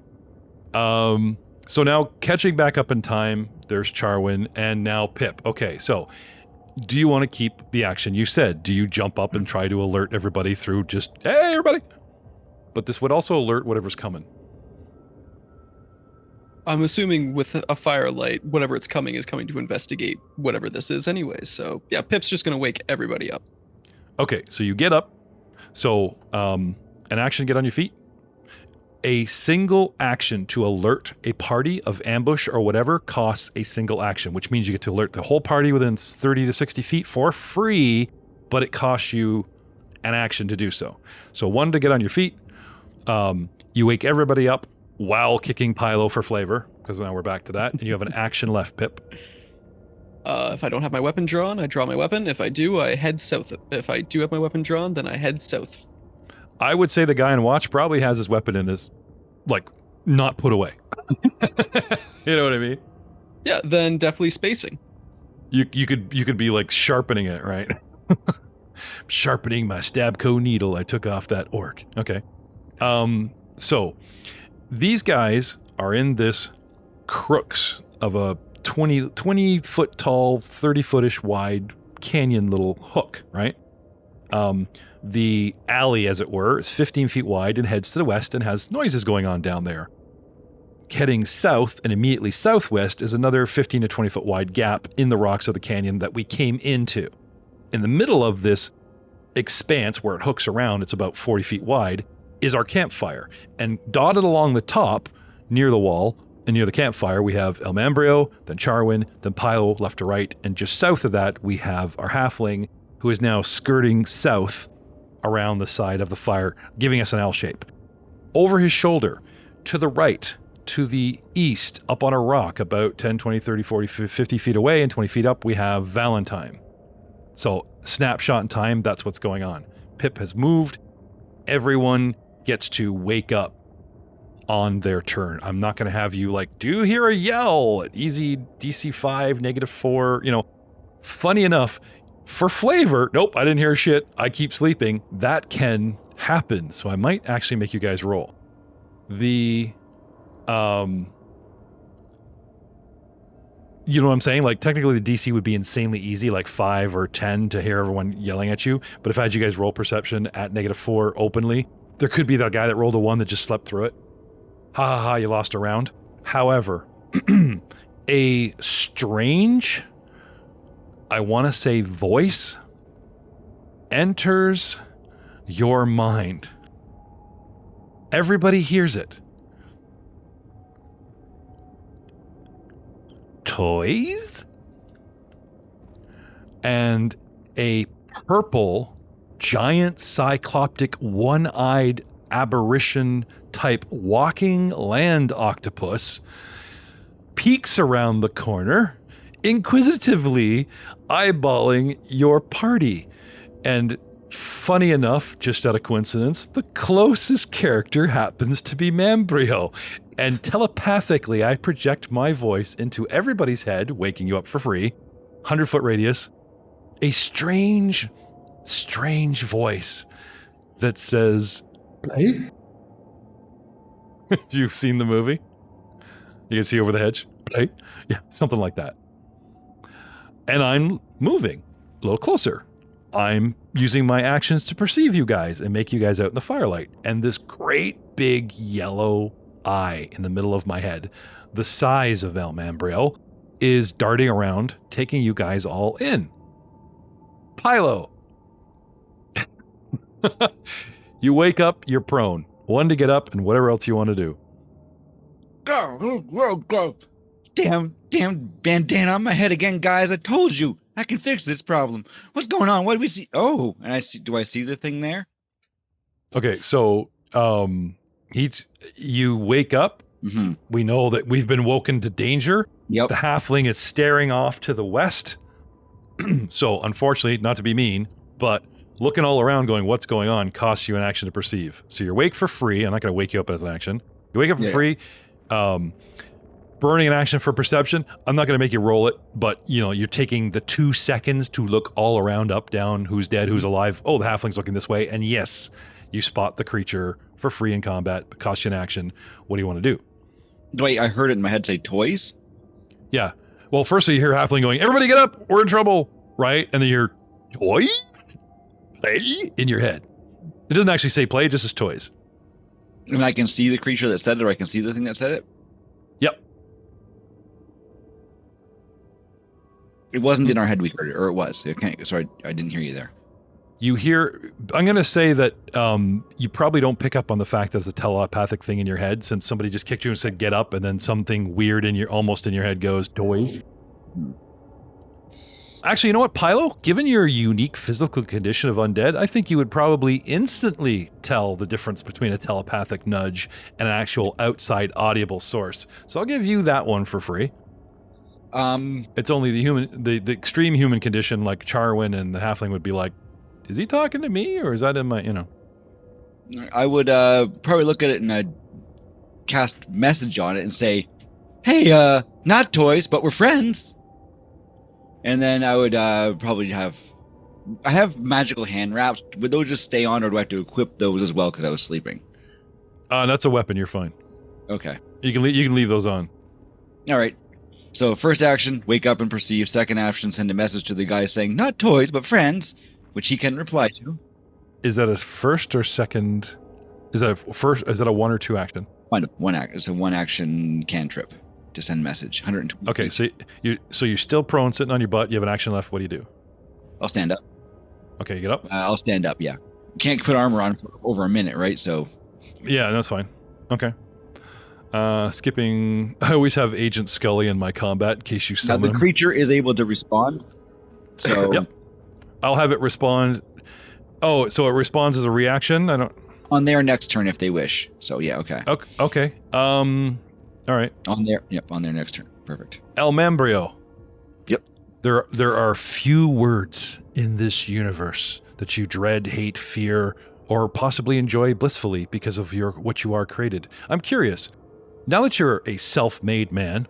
A: So now catching back up in time, there's Charwin and now Pip. Okay, so do you want to keep the action you said? Do you jump up and try to alert everybody through just, hey, everybody? But this would also alert whatever's coming.
F: I'm assuming with a firelight, whatever it's coming is coming to investigate whatever this is anyways. So yeah, Pip's just going to wake everybody up.
A: Okay, so you get up. So an action, get on your feet. A single action to alert a party of ambush or whatever costs a single action, which means you get to alert the whole party within 30 to 60 feet for free, but it costs you an action to do so. So 1 to get on your feet. You wake everybody up while kicking Pylo for flavor, because now we're back to that, and you have an action left, Pip.
F: If I don't have my weapon drawn, I draw my weapon. If I do, I head south. If I do have my weapon drawn, then I head south.
A: I would say the guy in watch probably has his weapon in his, like, not put away. You know what I mean?
F: Yeah, then definitely spacing.
A: You could be like sharpening it, right? Sharpening my Stabco needle I took off that orc. Okay. So these guys are in this crux of a 20 foot tall, 30 footish wide canyon little hook, right? The alley, as it were, is 15 feet wide and heads to the west and has noises going on down there. Heading south and immediately southwest is another 15 to 20 foot wide gap in the rocks of the canyon that we came into. In the middle of this expanse where it hooks around, it's about 40 feet wide, is our campfire. And dotted along the top, near the wall and near the campfire, we have Alll, then Charwin, then Pylo left to right, and just south of that we have our halfling, who is now skirting south around the side of the fire, giving us an L shape. Over his shoulder, to the right, to the east, up on a rock, about 10, 20, 30, 40, 50 feet away and 20 feet up, we have Valentine. So, snapshot in time, that's what's going on. Pip has moved. Everyone gets to wake up on their turn. I'm not going to have you like, do you hear a yell? Easy DC 5, -4, Funny enough, for flavor, nope, I didn't hear shit. I keep sleeping. That can happen. So I might actually make you guys roll. The, you know what I'm saying? Like, technically the DC would be insanely easy, like 5 or 10 to hear everyone yelling at you. But if I had you guys roll perception at -4 openly, there could be that guy that rolled a 1 that just slept through it. Ha ha ha, you lost a round. However, a strange, I want to say voice, enters your mind. Everybody hears it. Toys? And a purple, giant, cycloptic, one-eyed aberration type walking land octopus peeks around the corner, inquisitively eyeballing your party. And funny enough, just out of coincidence, the closest character happens to be Mambrio. And telepathically, I project my voice into everybody's head, waking you up for free, 100-foot radius, a strange voice that says, "Play? You've seen the movie? You can see over the hedge, right? Yeah, something like that. And I'm moving a little closer. I'm using my actions to perceive you guys and make you guys out in the firelight. And this great big yellow eye in the middle of my head, the size of El Mambrio, is darting around, taking you guys all in. Pilo. You wake up, you're prone. One to get up and whatever else you want to do.
D: Damn bandana on my head again, guys. I told you I can fix this problem. What's going on? What do we see? Oh, and do I see the thing there?
A: Okay, so you wake up.
D: Mm-hmm.
A: We know that we've been woken to danger.
D: Yep.
A: The halfling is staring off to the west. So unfortunately, not to be mean, but looking all around going, what's going on, costs you an action to perceive. So you're awake for free. I'm not going to wake you up as an action. You wake up for free. Burning an action for perception. I'm not going to make you roll it, but you're taking the 2 seconds to look all around, up, down, who's dead, who's alive. Oh, the halfling's looking this way. And yes, you spot the creature for free in combat. Costs you an action. What do you want to do?
D: Wait, I heard it in my head say toys?
A: Yeah. Well, firstly, you hear halfling going, everybody get up, we're in trouble, right? And then you hear, toys? Play? In your head. It doesn't actually say play, it just says toys.
D: And I can see the creature that said it, or I can see the thing that said it?
A: Yep.
D: It wasn't in our head we heard it, or it was. Okay, sorry, I didn't hear you there.
A: You hear, I'm going to say that you probably don't pick up on the fact that it's a telepathic thing in your head, since somebody just kicked you and said get up, and then something weird almost in your head goes, toys. Actually, you know what, Pilo? Given your unique physical condition of undead, I think you would probably instantly tell the difference between a telepathic nudge and an actual outside audible source. So I'll give you that one for free. It's only the extreme human condition like Charwin and the halfling would be like, is he talking to me or is that in my,
D: I would probably look at it and I'd cast message on it and say, hey, not toys, but we're friends. And then I would probably I have magical hand wraps. Would those just stay on or do I have to equip those as well because I was sleeping?
A: That's a weapon, you're fine.
D: Okay.
A: You can leave those on.
D: All right. So first action, wake up and perceive. Second action, send a message to the guy saying, not toys, but friends, which he can reply to.
A: Is that a first or second? Is that a 1 or 2 action?
D: One act. It's a 1 action cantrip to send message. 120.
A: Okay, so you're still prone, sitting on your butt. You have an action left. What do you do?
D: I'll stand up.
A: Okay, you get up.
D: I'll stand up. Yeah. Can't put armor on for over a minute, right? So.
A: Yeah, that's fine. Okay. Skipping. I always have Agent Scully in my combat in case you summon him.
D: The creature is able to respond. So.
A: Yep. I'll have it respond. Oh, so it responds as a reaction? I don't.
D: On their next turn if they wish. So yeah, okay.
A: Okay. All right.
D: On their next turn. Perfect.
A: El Mambrio.
B: Yep.
A: There are few words in this universe that you dread, hate, fear, or possibly enjoy blissfully because of what you are created. I'm curious. Now that you're a self-made man,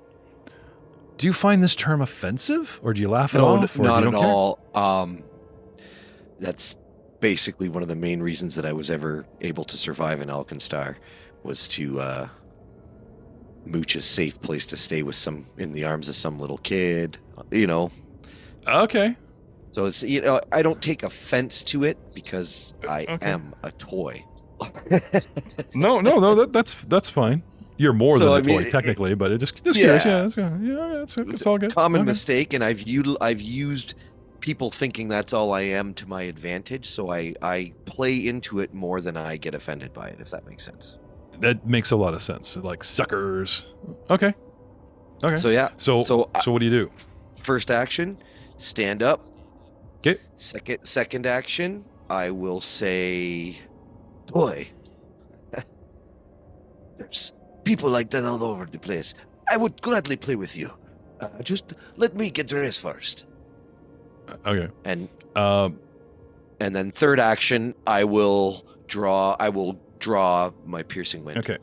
A: do you find this term offensive, or do you laugh at all?
B: No, not at all. That's basically one of the main reasons that I was ever able to survive in AlkenStar was to mooch a safe place to stay with in the arms of some little kid,
A: Okay.
B: So it's I don't take offense to it because I am a toy.
A: No, that's fine. You're more than a toy, technically, but it just curious. Yeah, it's all good.
B: Common mistake, and I've used people thinking that's all I am to my advantage, so I play into it more than I get offended by it, if that makes sense.
A: That makes a lot of sense. Like suckers. Okay.
B: So yeah.
A: So what do you do?
B: First action, stand up.
A: Okay.
B: Second action, I will say, toy. There's people like that all over the place. I would gladly play with you. Just let me get dressed first.
A: Okay.
B: And then third action, I will draw my piercing wind.
A: Okay.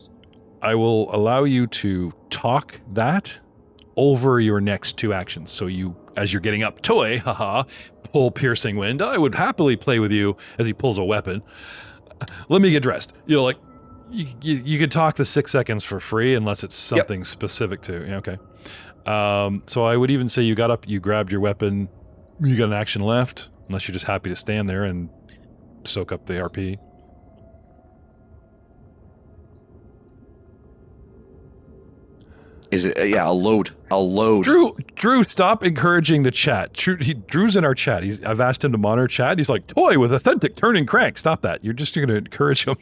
A: I will allow you to talk that over your next 2 actions. So you, as you're getting up, toy, pull piercing wind. I would happily play with you as he pulls a weapon. Let me get dressed. You could talk the 6 seconds for free unless it's something specific to. Yeah, okay. So I would even say you got up, you grabbed your weapon, you got an action left, unless you're just happy to stand there and soak up the RP.
B: Is it? Yeah, I'll load.
A: Drew, stop encouraging the chat. Drew's in our chat. I've asked him to monitor chat. He's like, toy with authentic turning crank. Stop that. You're just going to encourage him.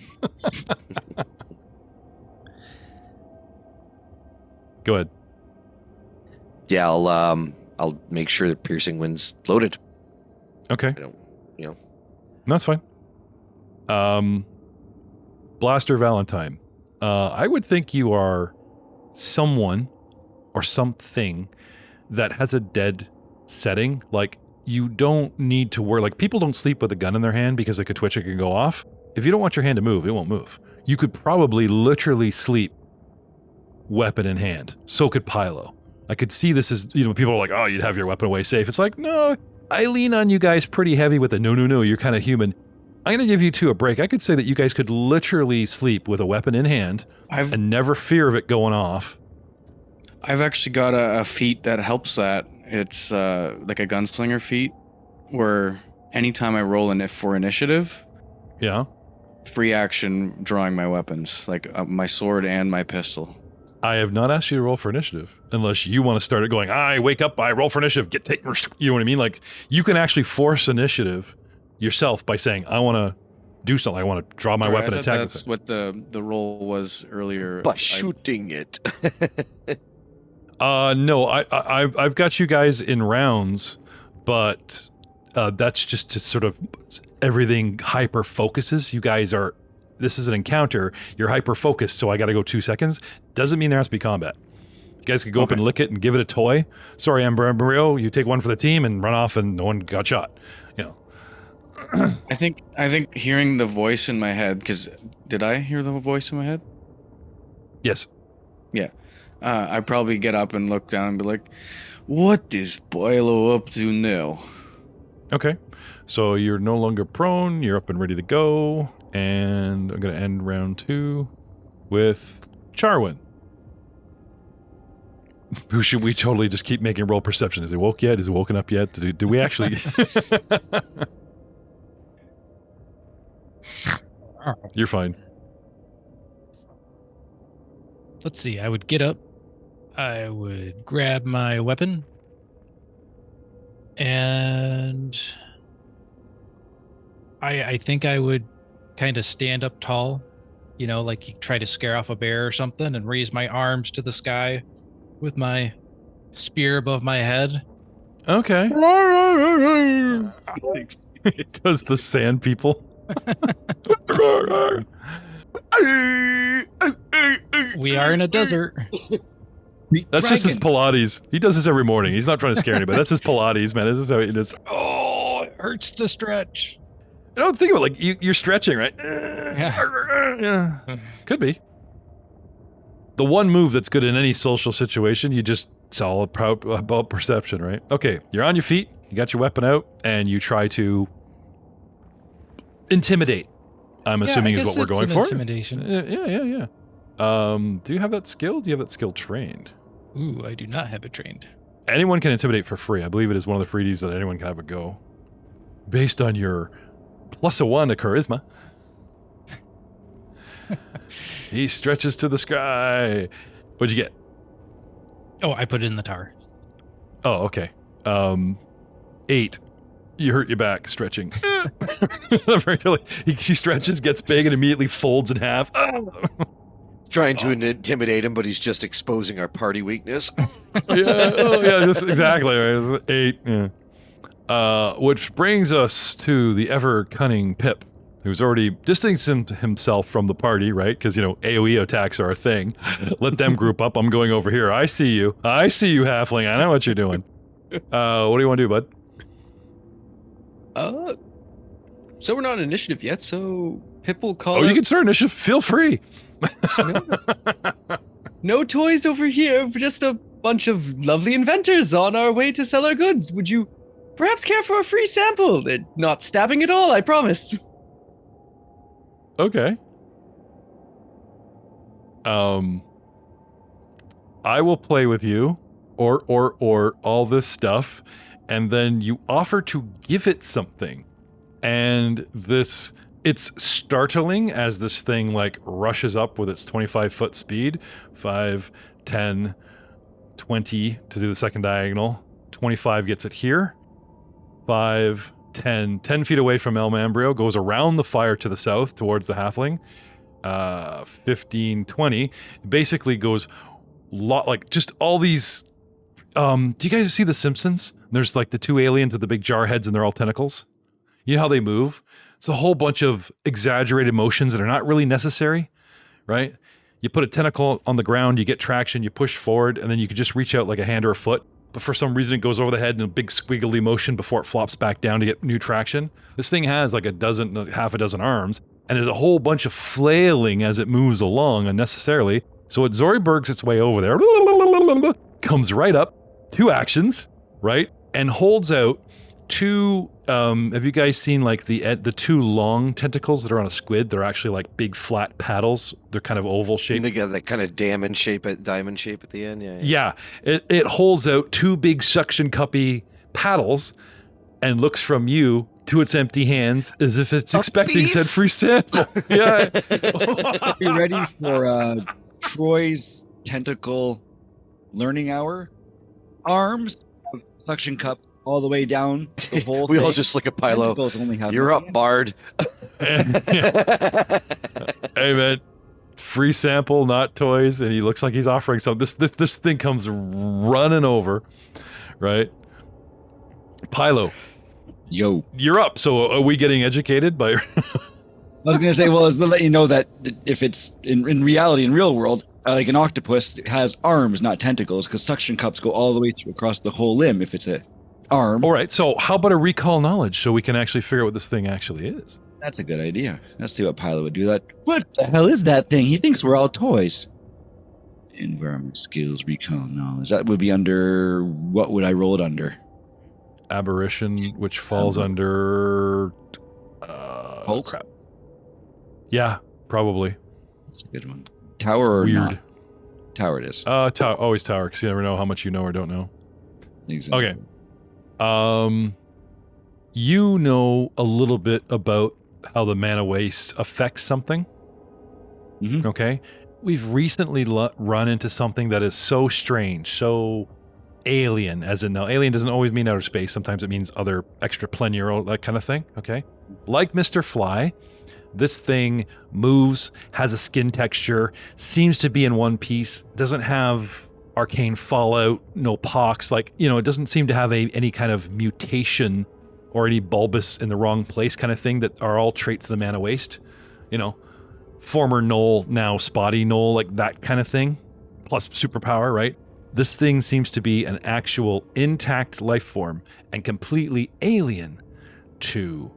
A: Go ahead.
B: Yeah, I'll make sure that Piercing Wind's loaded.
A: Okay.
B: I don't,
A: That's fine. Blaster Valentine. I would think you are someone or something that has a dead setting. Like, you don't need to worry. Like, people don't sleep with a gun in their hand because they could twitch, it can go off. If you don't want your hand to move, it won't move. You could probably literally sleep weapon in hand. So could Pylo. I could see this as, people are like, oh, you'd have your weapon away safe. It's like, no, I lean on you guys pretty heavy with the no, you're kind of human. I'm going to give you two a break. I could say that you guys could literally sleep with a weapon in hand and never fear of it going off.
C: I've actually got a feat that helps that. It's like a gunslinger feat where anytime I roll for initiative, free action drawing my weapons, like my sword and my pistol.
A: I have not asked you to roll for initiative unless you want to start it going, I wake up, I roll for initiative, you know what I mean? Like, you can actually force initiative yourself by saying, I want to do something. I want to draw my weapon and attack.
C: That's what the roll was earlier.
B: By shooting it.
A: No, I've got you guys in rounds, but that's just to sort of everything hyper focuses. You guys are, this is an encounter. You're hyper focused, so I got to go 2 seconds. Doesn't mean there has to be combat. You guys could go up and lick it and give it a toy. Sorry, Embryo, you take one for the team and run off, and no one got shot.
C: I think hearing the voice in my head, because did I hear the voice in my head?
A: Yes.
C: Yeah. I probably get up and look down and be like, what is Boilo up to now?
A: Okay. So you're no longer prone, you're up and ready to go, and I'm going to end round 2 with Charwin. Who should we totally just keep making roll perception? Is he woke yet? Is he woken up yet? Do we actually... You're fine.
E: Let's see. I would get up. I would grab my weapon. And I think I would kind of stand up tall, like you try to scare off a bear or something, and raise my arms to the sky with my spear above my head.
A: Okay. It does the sand people.
E: We are in a desert.
A: That's just his Pilates. He does this every morning. He's not trying to scare anybody. That's his Pilates, man. This is how he does.
E: Oh, it hurts to stretch.
A: I don't think about it, like you're stretching, right?
E: Yeah.
A: Could be. The one move that's good in any social situation, it's all about perception, right? Okay, you're on your feet, you got your weapon out, and you try to intimidate. I'm assuming is what we're going for.
E: Intimidation.
A: Yeah. Do you have that skill? Do you have that skill trained?
E: Ooh, I do not have it trained. Anyone
A: can intimidate for free. I believe it is one of the freebies that anyone can have a go. Based on your +1 to charisma. He stretches to the sky. What'd you get?
E: Oh, I put it in the tower.
A: Oh, okay. 8. You hurt your back stretching. He stretches, gets big, and immediately folds in half.
B: Trying to intimidate him, but he's just exposing our party weakness.
A: Just exactly. Right. 8. Yeah. Which brings us to the ever cunning Pip, who's already distancing himself from the party, right? Because, AoE attacks are a thing. Let them group up. I'm going over here. I see you, halfling. I know what you're doing. What do you want to do, bud?
F: So we're not on initiative yet, so Pip will call.
A: Oh, you can start initiative. Feel free.
F: No toys over here. We're just a bunch of lovely inventors on our way to sell our goods. Would you perhaps care for a free sample? They're not stabbing at all, I promise.
A: Okay. I will play with you, or all this stuff, and then you offer to give it something, and it's startling as this thing like rushes up with its 25-foot speed, 5, 10, 20 to do the second diagonal. 25 gets it here. 5, 10 feet away from El Mambrio, goes around the fire to the south towards the halfling. 15, 20. It basically goes like just all these. Do you guys see The Simpsons? There's like the two aliens with the big jar heads and they're all tentacles. You know how they move? It's a whole bunch of exaggerated motions that are not really necessary, right? You put a tentacle on the ground, you get traction, you push forward, and then you could just reach out like a hand or a foot. But for some reason, it goes over the head in a big squiggly motion before it flops back down to get new traction. This thing has like half a dozen arms, and there's a whole bunch of flailing as it moves along unnecessarily. So it Zoribergs its way over there, comes right up, 2 actions, right? And holds out 2, have you guys seen like the 2 long tentacles that are on a squid? They're actually like big flat paddles. They're kind of oval shaped.
B: They got that kind of diamond shape at the end.
A: Yeah. It holds out 2 big suction cuppy paddles and looks from you to its empty hands as if it's expecting said free sample. Yeah.
D: Are you ready for Troy's tentacle learning hour? Arms, suction cup all the way down the whole
B: We
D: thing.
B: all just look at Pilo. You're up, Bard.
A: Hey, man. Free sample, not toys. And he looks like he's offering something. This thing comes running over, right? Pilo.
D: Yo.
A: You're up. So are we getting educated by...
D: I was going to say, well, it's to let you know that if it's in reality, in real world, like an octopus has arms, not tentacles, because suction cups go all the way through across the whole limb if it's a arm.
A: All right, so how about a recall knowledge so we can actually figure out what this thing actually is?
D: That's a good idea. Let's see what Pilo would do that. What the hell is that thing? He thinks we're all toys. Environment skills, recall knowledge. That would be under, what would I roll it under?
A: Aberration, which falls under...
D: Cult?
A: Crap. Yeah, probably.
D: That's a good one. Tower or
A: Weird.
D: not? Tower it is.
A: Always tower, because you never know how much you know or don't know.
D: Exactly.
A: Okay. You know a little bit about how the mana waste affects something.
D: Mm-hmm.
A: Okay. We've recently run into something that is so strange, so alien, as in now, alien doesn't always mean outer space. Sometimes it means other extraplanar, that kind of thing. Okay. Like Mr. Fly, this thing moves, has a skin texture, seems to be in one piece, doesn't have arcane fallout, no pox, like, it doesn't seem to have any kind of mutation or any bulbous in the wrong place kind of thing that are all traits of the mana waste. Former Knoll, now spotty Knoll, like that kind of thing, plus superpower, right? This thing seems to be an actual intact life form and completely alien to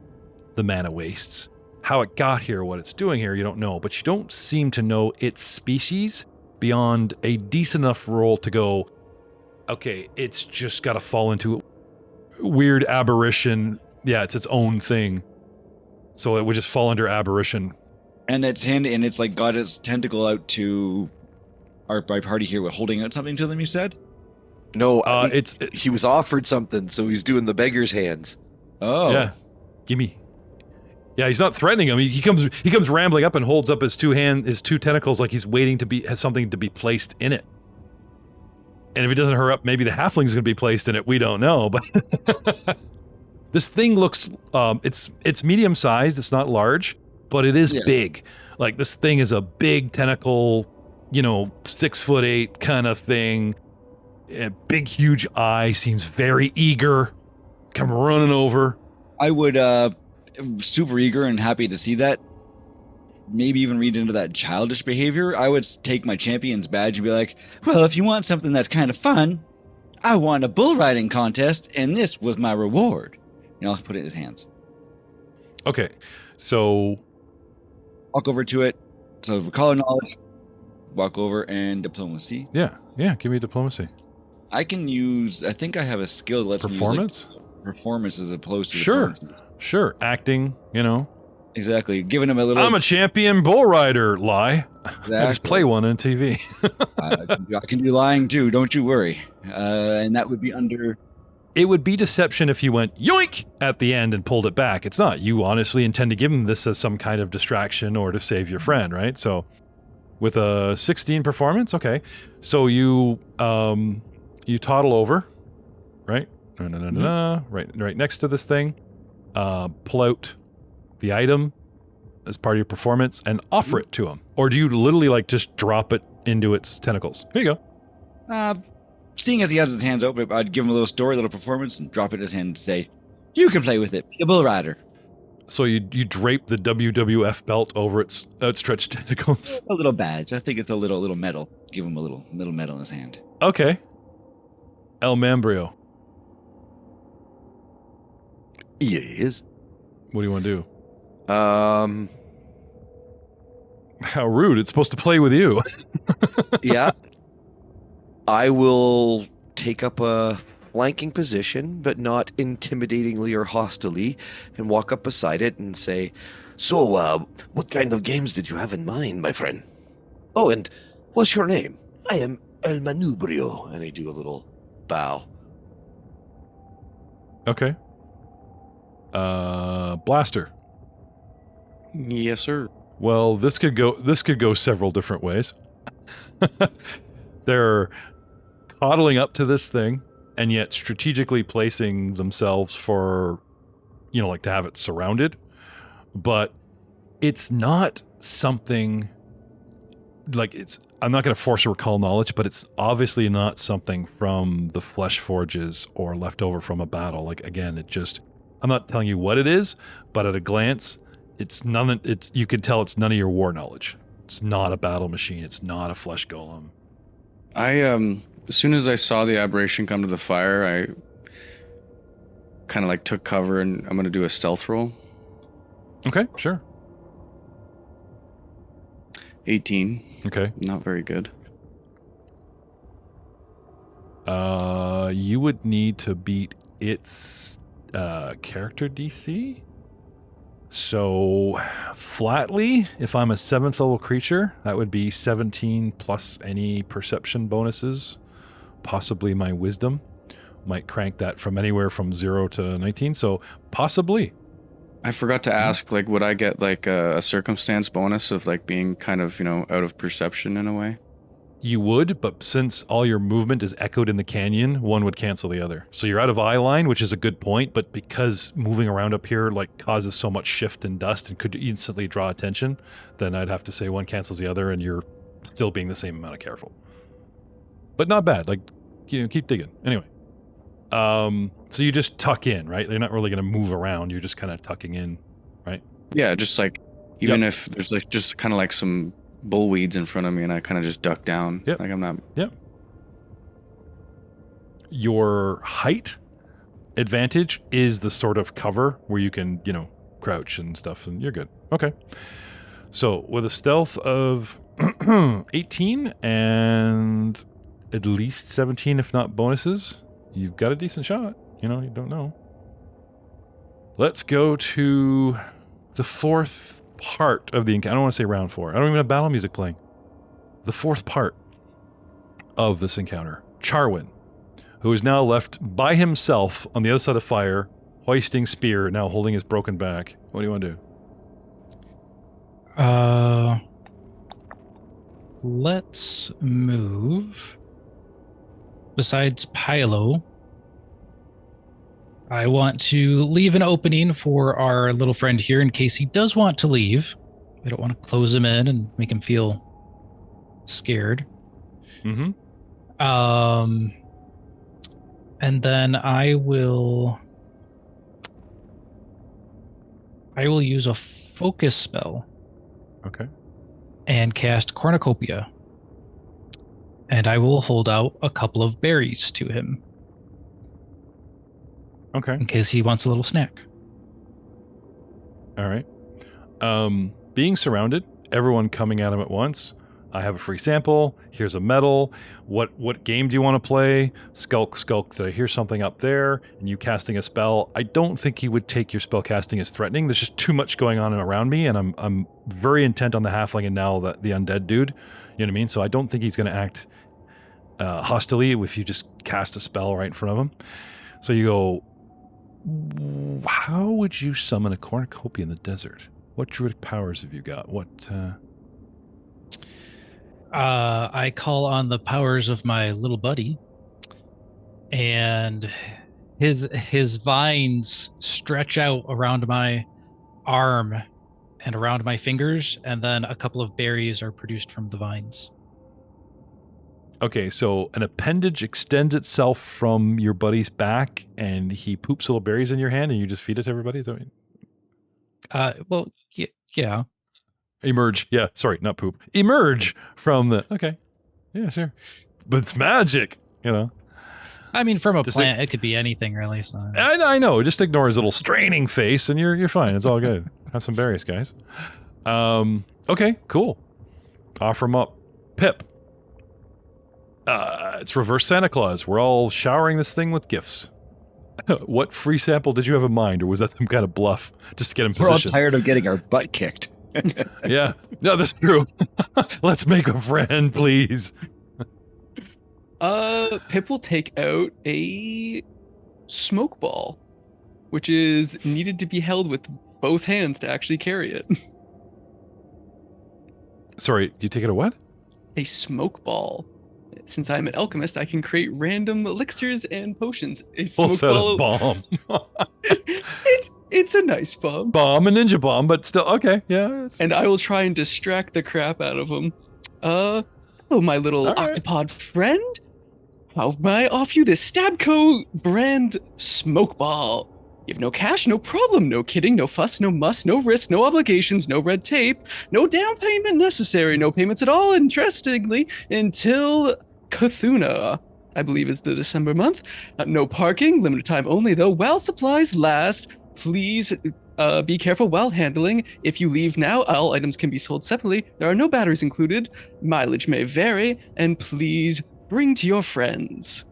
A: the mana wastes. How it got here, what it's doing here, you don't know, but you don't seem to know its species beyond a decent enough roll to go, okay, it's just got to fall into weird aberration. Yeah, it's its own thing. So it would just fall under aberration.
D: And it's like got its tentacle out to my party here. We're holding out something to them, you said?
B: No, he was offered something, so he's doing the beggar's hands.
D: Oh.
A: Yeah. Gimme. Yeah, he's not threatening him. He comes rambling up and holds up his two tentacles like he's waiting has something to be placed in it. And if he doesn't hurry up, maybe the halfling's going to be placed in it. We don't know, but this thing looks it's medium sized. It's not large, but it is big. Like this thing is a big tentacle, 6'8" kind of thing. A big, huge eye, seems very eager. Come running over.
D: I would super eager and happy to see that. Maybe even read into that childish behavior. I would take my champion's badge and be like, well, if you want something that's kind of fun, I won a bull riding contest and this was my reward. I'll put it in his hands.
A: Okay, so
D: walk over to it. So recall knowledge, walk over, and diplomacy.
A: Yeah, give me diplomacy.
D: I can use, I think I have a skill that lets
A: performance?
D: me use performance as opposed to
A: Sure, acting,
D: Exactly. Giving him a little...
A: I'm a champion bull rider. Lie.
D: Exactly.
A: I just play one on TV.
D: I can do lying too, don't you worry. And that would be under...
A: It would be deception if you went yoink at the end and pulled it back. It's not. You honestly intend to give him this as some kind of distraction or to save your friend, right? So with a 16 performance, okay. So you toddle over, right? Right next to this thing. Pull out the item as part of your performance and offer it to him. Or do you literally like just drop it into its tentacles? Here you go.
D: Seeing as he has his hands open, I'd give him a little story, a little performance, and drop it in his hand and say, you can play with it. Be a bull rider.
A: So you drape the WWF belt over its outstretched tentacles.
D: A little badge. I think it's a little medal. Give him a little medal in his hand.
A: Okay. El Mambrio.
B: Yes.
A: What do you want to do?
B: How
A: rude. It's supposed to play with you.
B: Yeah. I will take up a flanking position, but not intimidatingly or hostilely, and walk up beside it and say, so, what kind of games did you have in mind, my friend? Oh, and what's your name? I am El Manubrio. And I do a little bow.
A: Okay. Blaster.
C: Yes, sir.
A: Well, this could go several different ways. They're coddling up to this thing and yet strategically placing themselves for, like to have it surrounded. But it's not something like I'm not going to force a recall knowledge, but it's obviously not something from the Flesh Forges or left over from a battle. Like, again, I'm not telling you what it is, but at a glance, you can tell it's none of your war knowledge. It's not a battle machine. It's not a flesh golem.
C: As soon as I saw the aberration come to the fire, I kind of like took cover, and I'm going to do a stealth roll.
A: Okay, sure.
C: 18.
A: Okay.
C: Not very good.
A: You would need to beat its character DC. So, flatly, if I'm a 7th level creature, that would be 17 plus any perception bonuses. Possibly my wisdom. Might crank that from anywhere from 0 to 19, so possibly.
C: I forgot to ask, would I get, a circumstance bonus of, being kind of, out of perception in a way?
A: You would, but since all your movement is echoed in the canyon, one would cancel the other. So you're out of eye line, which is a good point, but because moving around up here causes so much shift and dust and could instantly draw attention, then I'd have to say one cancels the other and you're still being the same amount of careful. But not bad, keep digging. Anyway. So you just tuck in, right? They're not really going to move around, you're just kind of tucking in, right?
C: Yeah, just even if there's just kind of some bullweeds in front of me and I kind of just duck down.
A: Yep.
C: I'm not.
A: Yep. Your height advantage is the sort of cover where you can, crouch and stuff, and you're good. Okay. So with a stealth of 18 and at least 17, if not bonuses, you've got a decent shot. You don't know. Let's go to the fourth part of the encounter. I don't want to say round 4. I don't even have battle music playing. The fourth part of this encounter. Charwin, who is now left by himself on the other side of the fire, hoisting spear, now holding his broken back. What do you want to do?
E: Let's move. Besides Pylo, I want to leave an opening for our little friend here in case he does want to leave. I don't want to close him in and make him feel scared.
A: Mm-hmm.
E: And then I will use a focus spell.
A: Okay.
E: And cast Cornucopia. And I will hold out a couple of berries to him.
A: Okay.
E: In case he wants a little snack.
A: All right. Being surrounded, everyone coming at him at once, I have a free sample. Here's a medal. What game do you want to play? Skulk. Did I hear something up there? And you casting a spell. I don't think he would take your spell casting as threatening. There's just too much going on around me, and I'm very intent on the halfling and now the undead dude. You know what I mean? So I don't think he's going to act hostilely if you just cast a spell right in front of him. So you go, how would you summon a cornucopia in the desert? What druidic powers have you got?
E: I call on the powers of my little buddy, and his vines stretch out around my arm and around my fingers, and then a couple of berries are produced from the vines.
A: Okay, so an appendage extends itself from your buddy's back, and he poops little berries in your hand, and you just feed it to everybody? Is that what you...
E: Well, yeah.
A: Emerge. Yeah, sorry, not poop. Emerge from the... Okay. Yeah, sure. But it's magic, you know?
E: I mean, from a plant, it could be anything, really. So.
A: I know. Just ignore his little straining face, and you're fine. It's all good. Have some berries, guys. Okay, cool. Offer him up. Pip. It's reverse Santa Claus. We're all showering this thing with gifts. What free sample did you have in mind, or was that some kind of bluff just to get in position?
D: We're all tired of getting our butt kicked.
A: Yeah. No, that's true. Let's make a friend, please.
F: Pip will take out a smoke ball, which is needed to be held with both hands to actually carry it.
A: Sorry, you take it a what?
F: A smoke ball. Since I'm an alchemist, I can create random elixirs and potions. A smoke ball.
A: Bomb.
F: It's a nice bomb.
A: Bomb, a ninja bomb, but still okay. Yeah.
F: And I will try and distract the crap out of him. Oh, my little octopod friend. How may I offer you this Stabco brand smoke ball? You have no cash, no problem, no kidding, no fuss, no muss, no risk, no obligations, no red tape, no down payment necessary, no payments at all, interestingly, until Cthulhu, I believe is the December month. No parking, limited time only though, while supplies last. Please be careful while handling. If you leave now, all items can be sold separately. There are no batteries included. Mileage may vary, and please bring to your friends.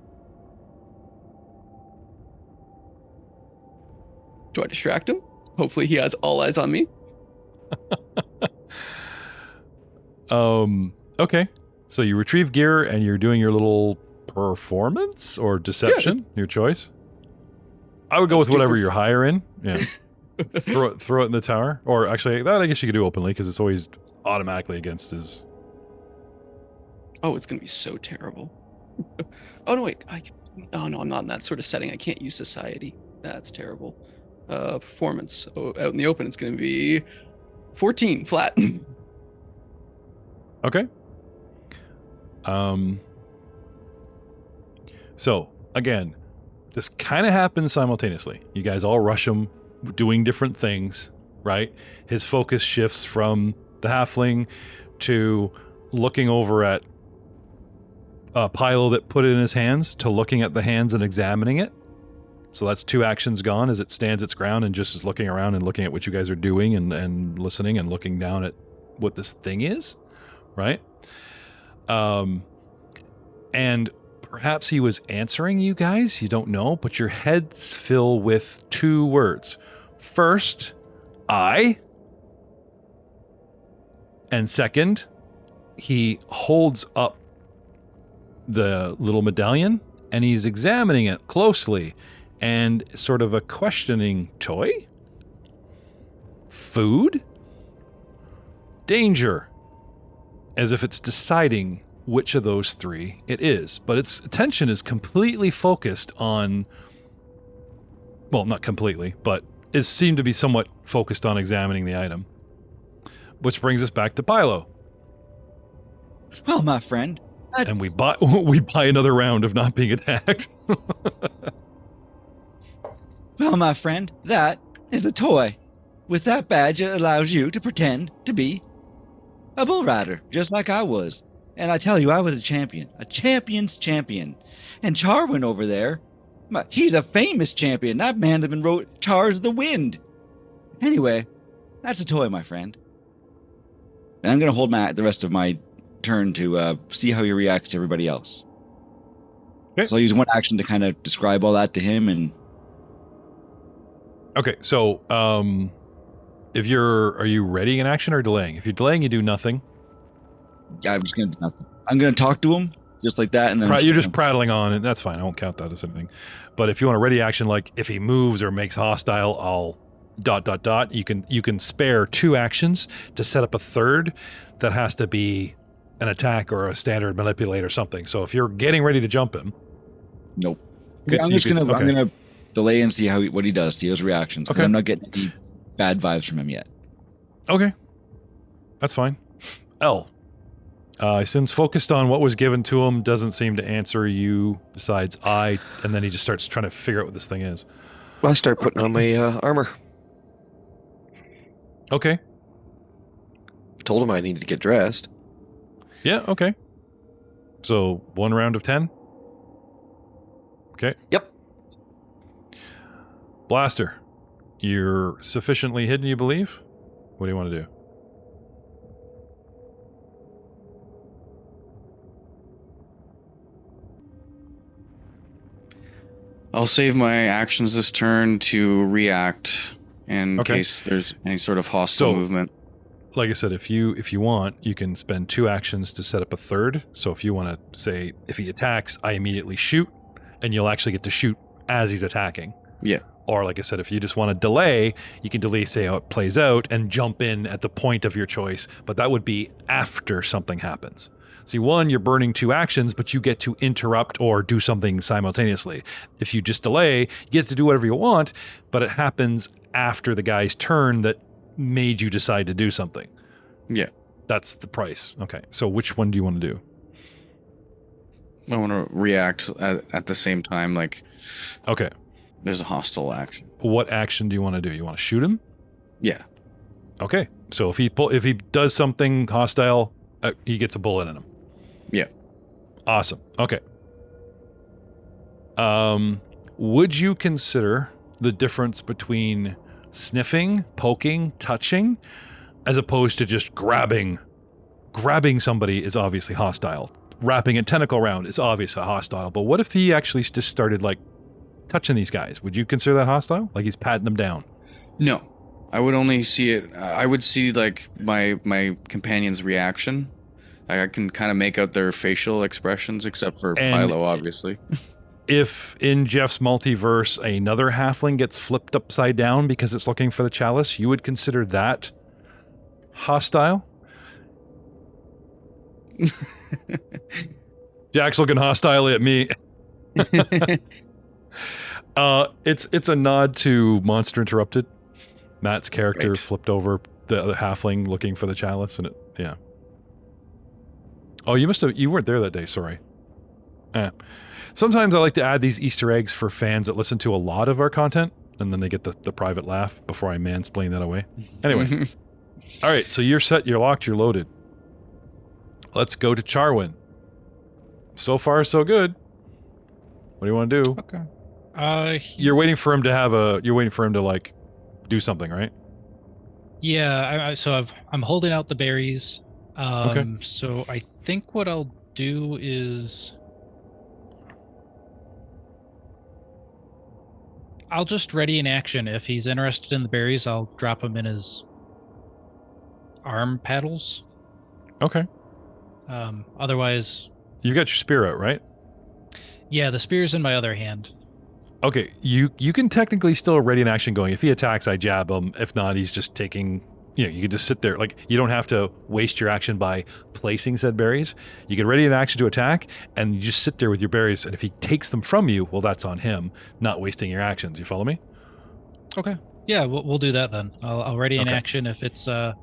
F: Do I distract him? Hopefully he has all eyes on me.
A: Okay. So you retrieve gear and you're doing your little performance or deception, your choice. I would go with whatever you're higher in. Yeah. throw it in the tower. Or actually, that I guess you could do openly because it's always automatically against his...
F: Oh, it's going to be so terrible. Oh, no, wait. Oh, no, I'm not in that sort of setting. I can't use society. That's terrible. Performance. Oh, out in the open, it's going to be 14 flat.
A: Okay. So, again, this kind of happens simultaneously. You guys all rush him, doing different things, right? His focus shifts from the halfling to looking over at Pilo that put it in his hands to looking at the hands and examining it. So that's 2 actions gone as it stands its ground and just is looking around and looking at what you guys are doing and listening and looking down at what this thing is, right? And perhaps he was answering you guys, you don't know, but your heads fill with 2 words. First, I. And second, he holds up the little medallion and he's examining it closely and sort of a questioning toy? Food? Danger. As if it's deciding which of those 3 it is. But its attention is completely focused on... Well, not completely, but it seemed to be somewhat focused on examining the item. Which brings us back to Pilo.
D: Well, my friend...
A: And we buy another round of not being attacked.
D: Well, my friend, that is the toy. With that badge, it allows you to pretend to be a bull rider, just like I was. And I tell you, I was a champion. A champion's champion. And Charwin over there, he's a famous champion. That man that wrote Char's the Wind. Anyway, that's a toy, my friend. And I'm going to hold the rest of my turn to see how he reacts to everybody else.
A: Okay.
D: So I'll use one action to kind of describe all that to him. And
A: okay, so are you readying an action or delaying? If you're delaying, you do nothing.
D: Yeah, I'm just gonna do nothing. I'm gonna talk to him just like that, and then
A: you're just prattling on, and that's fine. I won't count that as anything. But if you want a ready action, like if he moves or makes hostile, I'll ... You can spare 2 actions to set up a third that has to be an attack or a standard manipulate or something. So if you're getting ready to jump him,
D: nope. I'm gonna delay and see what he does, see his reactions, because I'm not getting any bad vibes from him yet.
A: Okay, that's fine. Alll, since focused on what was given to him, doesn't seem to answer you besides and then he just starts trying to figure out what this thing is.
B: Well, I start putting on my armor.
A: Okay.
B: Told him I needed to get dressed.
A: Yeah, okay. So 1 round of 10? Okay.
B: Yep.
A: Blaster, you're sufficiently hidden, you believe? What do you want to do?
C: I'll save my actions this turn to react in case there's any sort of hostile movement.
A: Like I said, if you want, you can spend 2 actions to set up a third. So if you want to say, if he attacks, I immediately shoot, and you'll actually get to shoot as he's attacking.
C: Yeah.
A: Or like I said, if you just want to delay, you can delay, say how it plays out, and jump in at the point of your choice. But that would be after something happens. See, 1, you're burning 2 actions, but you get to interrupt or do something simultaneously. If you just delay, you get to do whatever you want, but it happens after the guy's turn that made you decide to do something.
C: Yeah.
A: That's the price. Okay, so which one do you want to do?
C: I want to react at the same time, like...
A: Okay.
C: There's a hostile action.
A: What action do you want to do? You want to shoot him?
C: Yeah.
A: Okay, so if he does something hostile, he gets a bullet in him.
C: Yeah.
A: Awesome. Okay. Would you consider the difference between sniffing, poking, touching, as opposed to just grabbing? Grabbing somebody is obviously hostile. Wrapping a tentacle around is obviously hostile. But what if he actually just started, like, touching these guys? Would you consider that hostile? Like he's patting them down?
C: No. I would only see it... I would see, like, my companion's reaction. I can kind of make out their facial expressions, except for Philo, obviously.
A: If in Jeff's multiverse another halfling gets flipped upside down because it's looking for the chalice, you would consider that hostile? Jack's looking hostile at me. It's a nod to Monster Interrupted. Matt's character flipped over the other halfling looking for the chalice, and yeah. Oh, you weren't there that day, sorry. Sometimes I like to add these Easter eggs for fans that listen to a lot of our content, and then they get the private laugh before I mansplain that away. Anyway. All right, so you're set, you're locked, you're loaded. Let's go to Charwin. So far, so good. What do you want to do?
E: Okay.
A: You're waiting for him to like do something, right?
E: Yeah, I'm holding out the berries. So I think what I'll do is I'll just ready an action. If he's interested in the berries, I'll drop him in his arm paddles.
A: Okay.
E: Otherwise...
A: You got your spear out, right?
E: Yeah, the spear's in my other hand.
A: Okay, you can technically still ready an action going. If he attacks, I jab him. If not, he's just taking... You know, you can just sit there. Like, you don't have to waste your action by placing said berries. You can ready an action to attack, and you just sit there with your berries, and if he takes them from you, well, that's on him, not wasting your actions. You follow me?
E: Okay. Yeah, we'll do that then. I'll ready an action if it's... It'd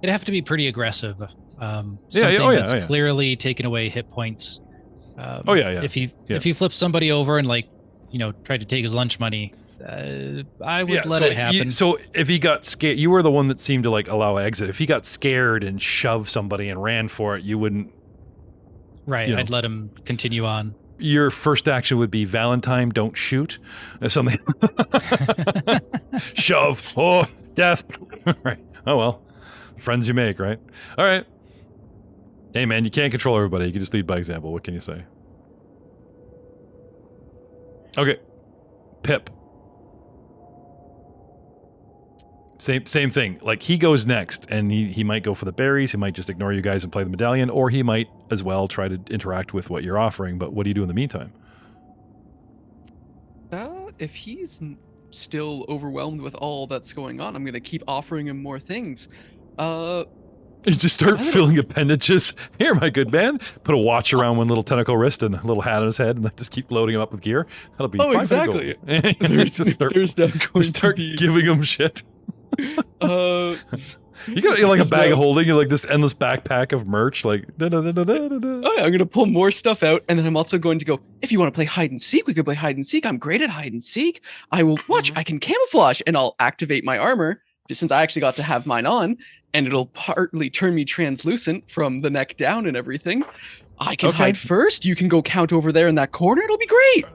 E: have to be pretty aggressive. Something that's clearly taken away hit points. If he flips somebody over and, like, you know, tried to take his lunch money... I would let it happen.
A: So if he got scared, you were the one that seemed to like allow exit. If he got scared and shoved somebody and ran for it, you wouldn't.
E: Right, I'd let him continue on.
A: Your first action would be Valentine, don't shoot. Or something. Shove. Oh, death. Right. Oh well. Friends you make, right? All right. Hey, man, you can't control everybody. You can just lead by example. What can you say? Okay. Pip. Same thing. Like, he goes next, and he might go for the berries. He might just ignore you guys and play the medallion, or he might as well try to interact with what you're offering. But what do you do in the meantime?
F: If he's still overwhelmed with all that's going on, I'm going to keep offering him more things. You
A: just start filling appendages. Here, my good man. Put a watch around one little tentacle wrist and a little hat on his head, and then just keep loading him up with gear. That'll be
F: exactly.
A: There's start giving him shit. You got like a bag of holding, you like this endless backpack of merch, like
F: Oh yeah, I'm gonna pull more stuff out, and then I'm also going to go, if you want to play hide and seek, we could play hide and seek. I'm great at hide and seek. I will watch, I can camouflage, and I'll activate my armor, since I actually got to have mine on, and it'll partly turn me translucent from the neck down and everything. I can hide first, you can go count over there in that corner, it'll be great.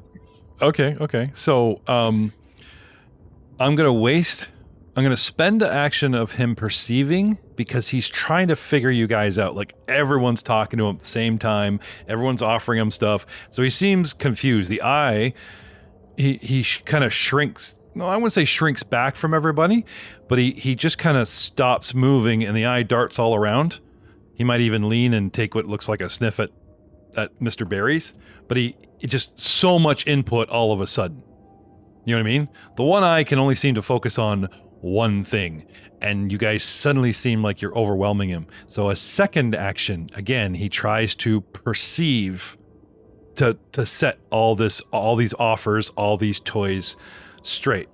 A: Okay. So I'm gonna spend the action of him perceiving, because he's trying to figure you guys out. Like, everyone's talking to him at the same time. Everyone's offering him stuff. So he seems confused. The eye, he kind of shrinks. No, I wouldn't say shrinks back from everybody, but he just kind of stops moving, and the eye darts all around. He might even lean and take what looks like a sniff at Mr. Berries, but it just so much input all of a sudden. You know what I mean? The one eye can only seem to focus on one thing, and you guys suddenly seem like you're overwhelming him. So a second action, again, he tries to perceive, to set all these offers, all these toys straight.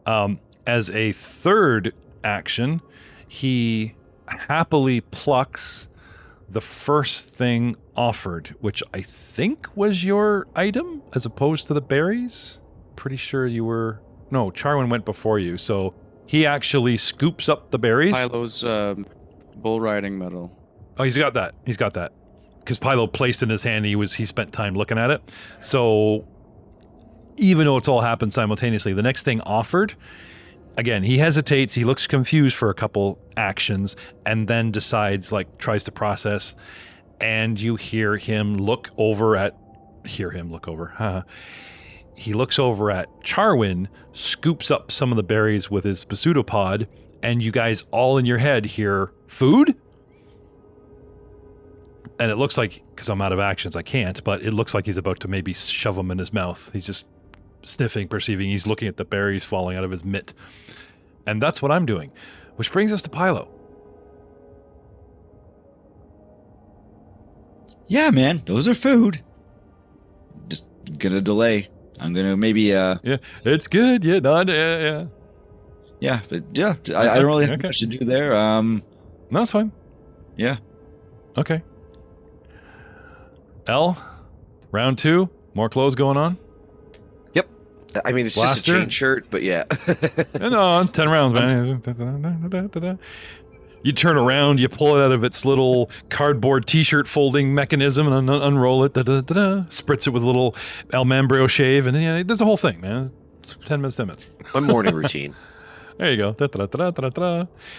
A: As a third action, he happily plucks the first thing offered, which I think was your item, as opposed to the berries. Pretty sure you were... No, Charwin went before you, so he actually scoops up the berries.
C: Pylo's bull riding medal.
A: Oh, he's got that. Because Pylo placed in his hand, he spent time looking at it. So even though it's all happened simultaneously, the next thing offered, again, he hesitates, he looks confused for a couple actions, and then decides, like, tries to process, and you hear him look over at... He looks over at Charwin, scoops up some of the berries with his pseudopod, and you guys all in your head hear, food? And it looks like, because I'm out of actions, I can't, but it looks like he's about to maybe shove them in his mouth. He's just sniffing, perceiving, he's looking at the berries falling out of his mitt. And that's what I'm doing. Which brings us to Pylo.
D: Yeah, man, those are food. Just gonna delay. I'm gonna maybe
A: Yeah, it's good. Yeah, no, yeah.
D: Yeah, but yeah, I don't really have much to do there.
A: No, that's fine.
D: Yeah.
A: Okay. Alll, round 2, more clothes going on?
B: Yep. I mean, it's
A: Blaster.
B: Just a chain shirt, but yeah.
A: No, 10 rounds, man. You turn around, you pull it out of its little cardboard t-shirt folding mechanism and unroll it, spritz it with a little Almambrio shave, and there's a whole thing, man. 10 minutes.
B: My morning routine.
A: There you go.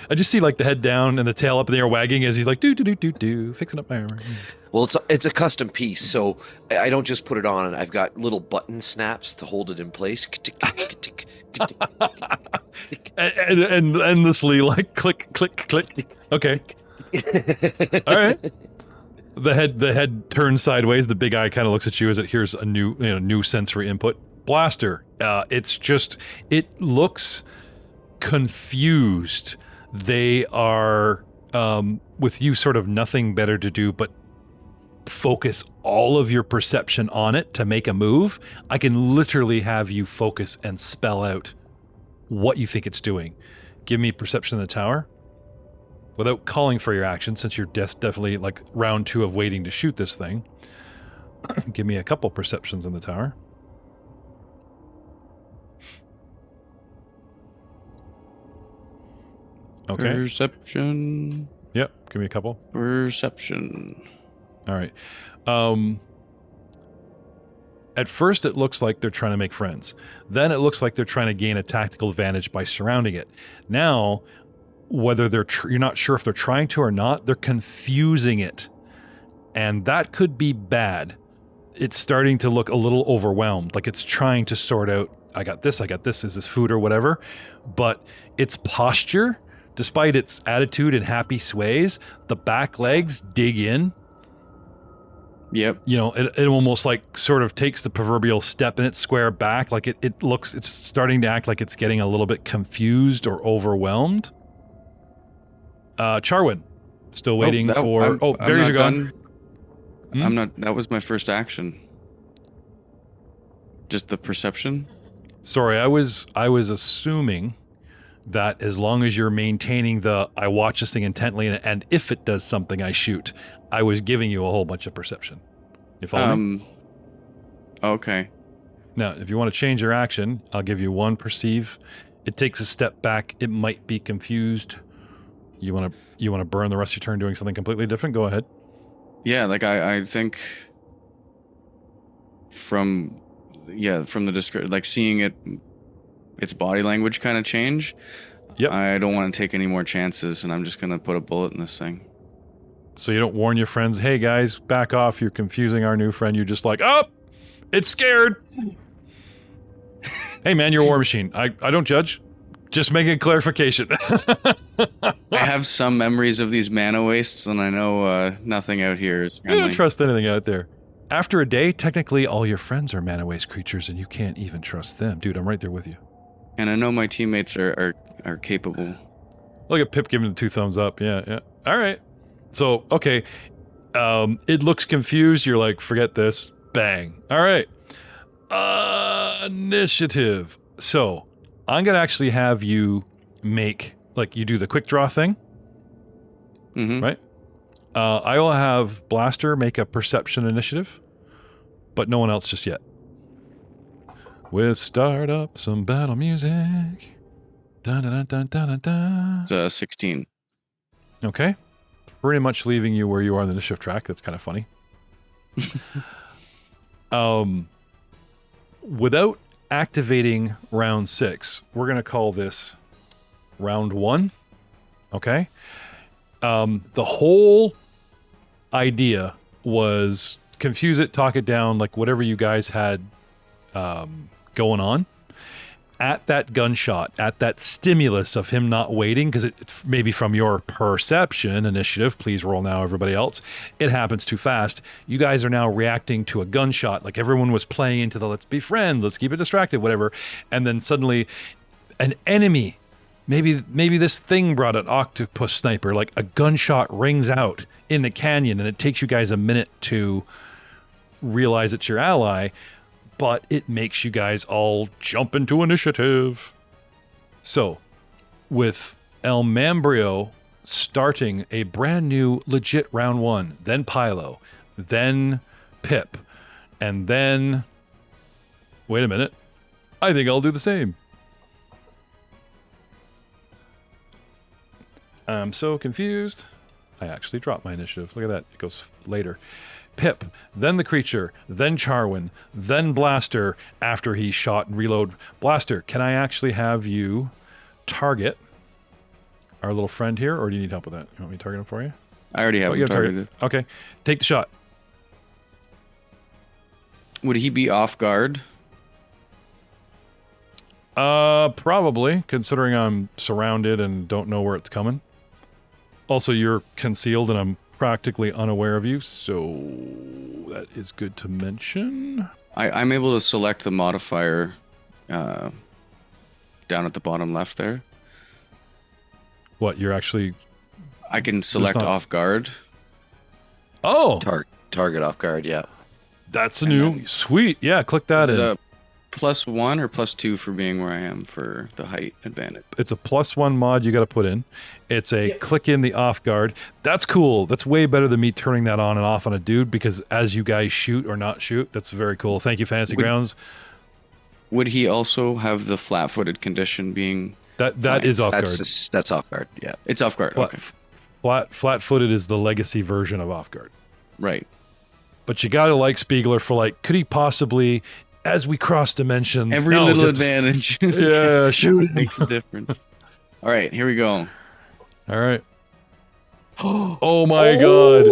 A: I just see, like, the head down and the tail up in the air wagging as he's like, do, fixing up my armor.
B: Well, it's a custom piece, so I don't just put it on. I've got little button snaps to hold it in place.
A: and endlessly, like, click. Okay. All right. The head turns sideways. The big eye kind of looks at you as it hears a new sensory input. Blaster. It looks confused. They are, with you, sort of nothing better to do but focus all of your perception on it to make a move. I can literally have you focus and spell out what you think it's doing. Give me perception in the tower without calling for your action, since you're definitely, like, round 2 of waiting to shoot this thing. Give me a couple perceptions in the tower. Okay.
C: Perception.
A: Yep. Give me a couple.
C: Perception.
A: All right. At first, it looks like they're trying to make friends. Then it looks like they're trying to gain a tactical advantage by surrounding it. Now, whether you're not sure if they're trying to or not, they're confusing it And that could be bad. It's starting to look a little overwhelmed, like it's trying to sort out, I got this, is this food or whatever? But its posture, despite its attitude and happy sways, the back legs dig in.
C: Yep.
A: You know, it almost like sort of takes the proverbial step in its square back, like it's starting to act like it's getting a little bit confused or overwhelmed. Charwin, still waiting for... berries are gone.
C: I'm not... That was my first action. Just the perception?
A: Sorry, I was assuming that as long as you're maintaining the I watch this thing intently and if it does something, I shoot. I was giving you a whole bunch of perception. You follow me?
C: Okay.
A: Now, if you want to change your action, I'll give you one perceive. It takes a step back. It might be confused. You want to burn the rest of your turn doing something completely different? Go ahead.
C: Yeah, like I think from the description, like seeing its body language kind of change.
A: Yep.
C: I don't want to take any more chances, and I'm just gonna put a bullet in this thing.
A: So you don't warn your friends, hey guys, back off, you're confusing our new friend. You're just like, oh, it's scared. Hey man, you're a war machine. I don't judge. Just making a clarification.
C: I have some memories of these mana wastes, and I know nothing out here is friendly.
A: You don't trust anything out there. After a day, technically all your friends are mana waste creatures, and you can't even trust them. Dude, I'm right there with you.
C: And I know my teammates are capable.
A: Look at Pip giving the 2 thumbs up. Yeah. All right. So, okay. It looks confused. You're like, forget this. Bang. All right. Initiative. So, I'm going to actually have you make, like, you do the quick draw thing.
C: Mm-hmm.
A: Right? I will have Blaster make a perception initiative, but no one else just yet. We'll start up some battle music. Dun, dun, dun, dun, dun, dun.
C: It's 16.
A: Okay. Pretty much leaving you where you are on the initiative track. That's kind of funny. Without activating round 6, we're going to call this round 1. Okay? The whole idea was confuse it, talk it down, like whatever you guys had going on. At that gunshot, at that stimulus of him not waiting, because it maybe from your perception initiative, please roll now, everybody else, it happens too fast. You guys are now reacting to a gunshot, like everyone was playing into the let's be friends, let's keep it distracted, whatever, and then suddenly an enemy, maybe this thing brought an octopus sniper, like a gunshot rings out in the canyon, and it takes you guys a minute to realize it's your ally, but it makes you guys all jump into initiative. So, with El Mambrio starting a brand new legit round 1, then Pylo, then Pip, and then... Wait a minute. I think I'll do the same. I'm so confused. I actually dropped my initiative. Look at that. It goes later. Pip, then the creature, then Charwin, then Blaster after he shot and reload. Blaster, can I actually have you target our little friend here, or do you need help with that? You want me to target him for you?
C: I already have him targeted.
A: Okay, take the shot.
C: Would he be off guard?
A: Probably, considering I'm surrounded and don't know where it's coming. Also, you're concealed and I'm practically unaware of you, so that is good to mention.
C: I'm able to select the modifier down at the bottom left there.
A: What, you're actually...
C: I can select off guard.
A: Oh!
B: Target off guard, yeah.
A: That's new. Sweet. Yeah, click that in.
C: +1 or +2 for being where I am for the height advantage?
A: It's a +1 mod you got to put in. It's a click in the off guard. That's cool. That's way better than me turning that on and off on a dude, because as you guys shoot or not shoot, that's very cool. Thank you, Fantasy Grounds.
C: Would he also have the flat-footed condition being...
A: That is off guard.
B: That's off guard, yeah.
C: It's off guard, okay.
A: Flat-footed is the legacy version of off guard.
C: Right.
A: But you got to like Speigler for like, could he possibly... As we cross dimensions,
C: every little advantage.
A: Yeah, shoot it.
C: Makes a difference. All right, here we go.
A: All right. Oh my god.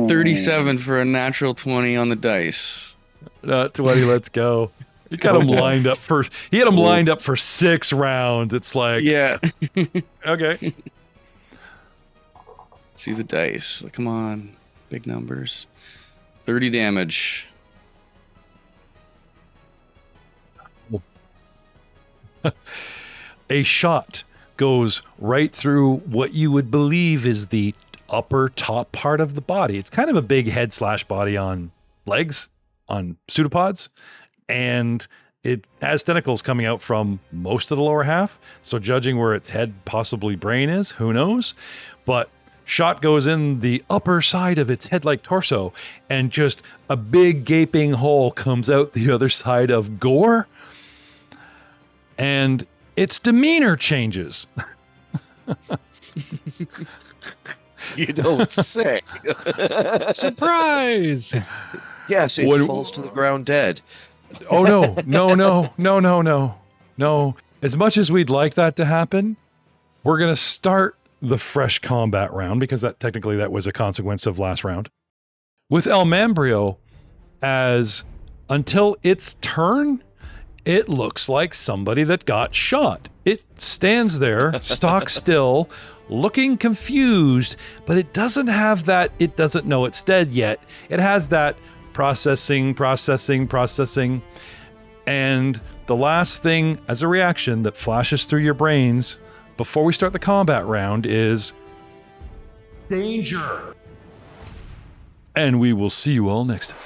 C: 37 for a natural 20 on the dice.
A: Not 20, let's go. He got him lined up for. He had him lined up for 6 rounds. It's like,
C: yeah.
A: Okay.
C: See the dice. Come on, big numbers. 30 damage.
A: A shot goes right through what you would believe is the upper top part of the body. It's kind of a big head / body on legs, on pseudopods, and it has tentacles coming out from most of the lower half. So judging where its head, possibly brain is, who knows? But shot goes in the upper side of its head-like torso, and just a big gaping hole comes out the other side of Gore, and its demeanor changes.
B: You don't say.
E: Surprise!
B: Yes, it falls to the ground dead.
A: Oh, no. As much as we'd like that to happen, we're going to start the fresh combat round, because that was a consequence of last round, with El Mambrio, as until its turn, it looks like somebody that got shot. It stands there, stock still, looking confused, but it doesn't have that, it doesn't know it's dead yet. It has that processing. And the last thing as a reaction that flashes through your brains before we start the combat round is danger. And we will see you all next time.